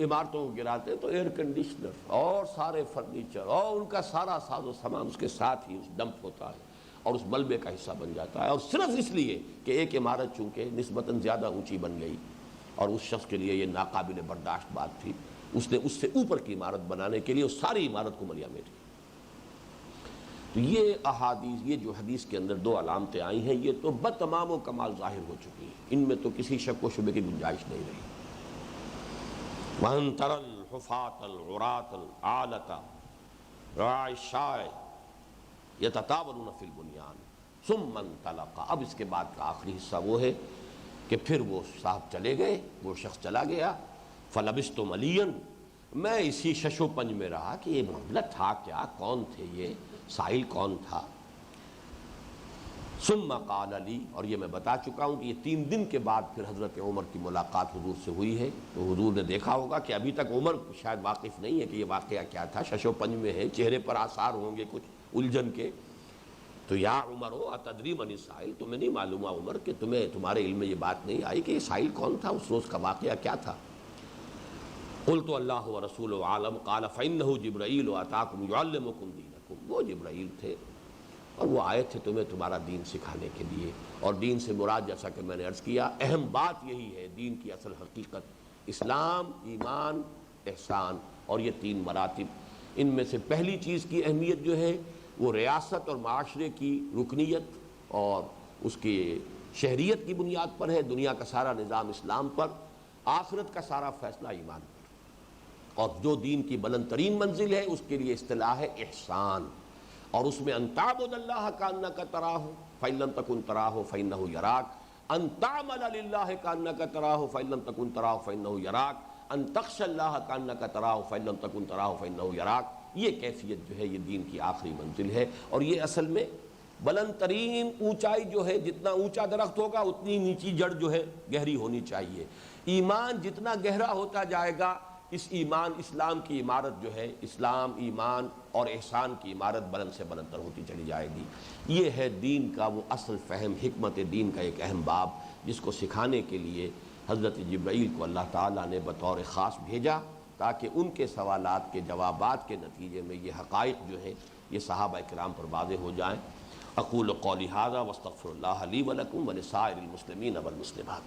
عمارتوں کو گراتے ہیں تو ایئر کنڈیشنر اور سارے فرنیچر اور ان کا سارا ساز و سامان اس کے ساتھ ہی ڈمپ ہوتا ہے اور اس ملبے کا حصہ بن جاتا ہے، اور صرف اس لیے کہ ایک عمارت چونکہ نسبتاً زیادہ اونچی بن گئی اور اس شخص کے لیے یہ ناقابل برداشت بات تھی، اس نے اس سے اوپر کی عمارت بنانے کے لیے اس ساری عمارت کو ملیا میٹ کی۔ تو یہ احادیث، یہ جو حدیث کے اندر دو علامتیں آئی ہیں، یہ تو بتمام و کمال ظاہر ہو چکی ہیں، ان میں تو کسی شک و شبے کی گنجائش نہیں رہی۔ وَأَن تَرَى الْحُفَاةَ الْعُرَاةَ الْعَالَةَ رَعَاءَ الشَّاءِ يَتَطَاوَلُونَ فِي الْبُنْيَانِ ثُمَّ انطَلَقَ۔ اب اس کے بعد کا آخری حصہ وہ ہے کہ پھر وہ صاحب چلے گئے، وہ شخص چلا گیا، فَلَبِثْتُ مَلِيًّا، میں اسی شش و پنج میں رہا کہ یہ معاملہ تھا کیا، کون تھے یہ، سائل کون تھا۔ ثم قال لی، اور یہ میں بتا چکا ہوں کہ یہ 3 دن کے بعد پھر حضرت عمر کی ملاقات حضور سے ہوئی ہے، تو حضور نے دیکھا ہوگا کہ ابھی تک عمر شاید واقف نہیں ہے کہ یہ واقعہ کیا تھا، شش و پنج میں ہے، چہرے پر آثار ہوں گے کچھ الجھن کے، تو یا عمر اتدری من السائل، تمہیں نہیں معلوم عمر کہ تمہارے علم میں یہ بات نہیں آئی کہ یہ سائل کون تھا، اس روز کا واقعہ کیا تھا۔ قلت اللہ ورسولہ عالم قال فإنہ جبرائیل اتاکم یعلمکم دینکم، وہ جبرائیل تھے اور وہ آئے تھے تمہیں تمہارا دین سکھانے کے لیے، اور دین سے مراد جیسا کہ میں نے عرض کیا اہم بات یہی ہے، دین کی اصل حقیقت اسلام، ایمان، احسان، اور یہ 3 مراتب۔ ان میں سے پہلی چیز کی اہمیت جو ہے وہ ریاست اور معاشرے کی رکنیت اور اس کی شہریت کی بنیاد پر ہے، دنیا کا سارا نظام اسلام پر، آخرت کا سارا فیصلہ ایمان پر، اور جو دین کی بلند ترین منزل ہے اس کے لیے اصطلاح ہے احسان، اور اس میں ان تعبد اللہ کانک تراہ فإن لم تکن تراہ فإنہ یراک، ان تعمل للہ کانک تراہ فإن لم تکن تراہ فإنہ یراک، ان تخشى اللہ کانک تراہ فإن لم تکن تراہ فإنہ یراک۔ یہ کیفیت جو ہے یہ دین کی آخری منزل ہے، اور یہ اصل میں بلند ترین اونچائی جو ہے، جتنا اونچا درخت ہوگا اتنی نیچی جڑ جو ہے گہری ہونی چاہیے۔ ایمان جتنا گہرا ہوتا جائے گا اس ایمان اسلام کی عمارت جو ہے، اسلام ایمان اور احسان کی عمارت بلند سے بلند تر ہوتی چلی جائے گی۔ یہ ہے دین کا وہ اصل فہم، حکمت دین کا ایک اہم باب، جس کو سکھانے کے لیے حضرت جبرائیل کو اللہ تعالیٰ نے بطور خاص بھیجا، تاکہ ان کے سوالات کے جوابات کے نتیجے میں یہ حقائق جو ہیں یہ صحابہ کرام پر واضح ہو جائیں۔ اقول قولی ھذا واستغفر اللہ لی ولکم ولسائر المسلمین والمسلمات۔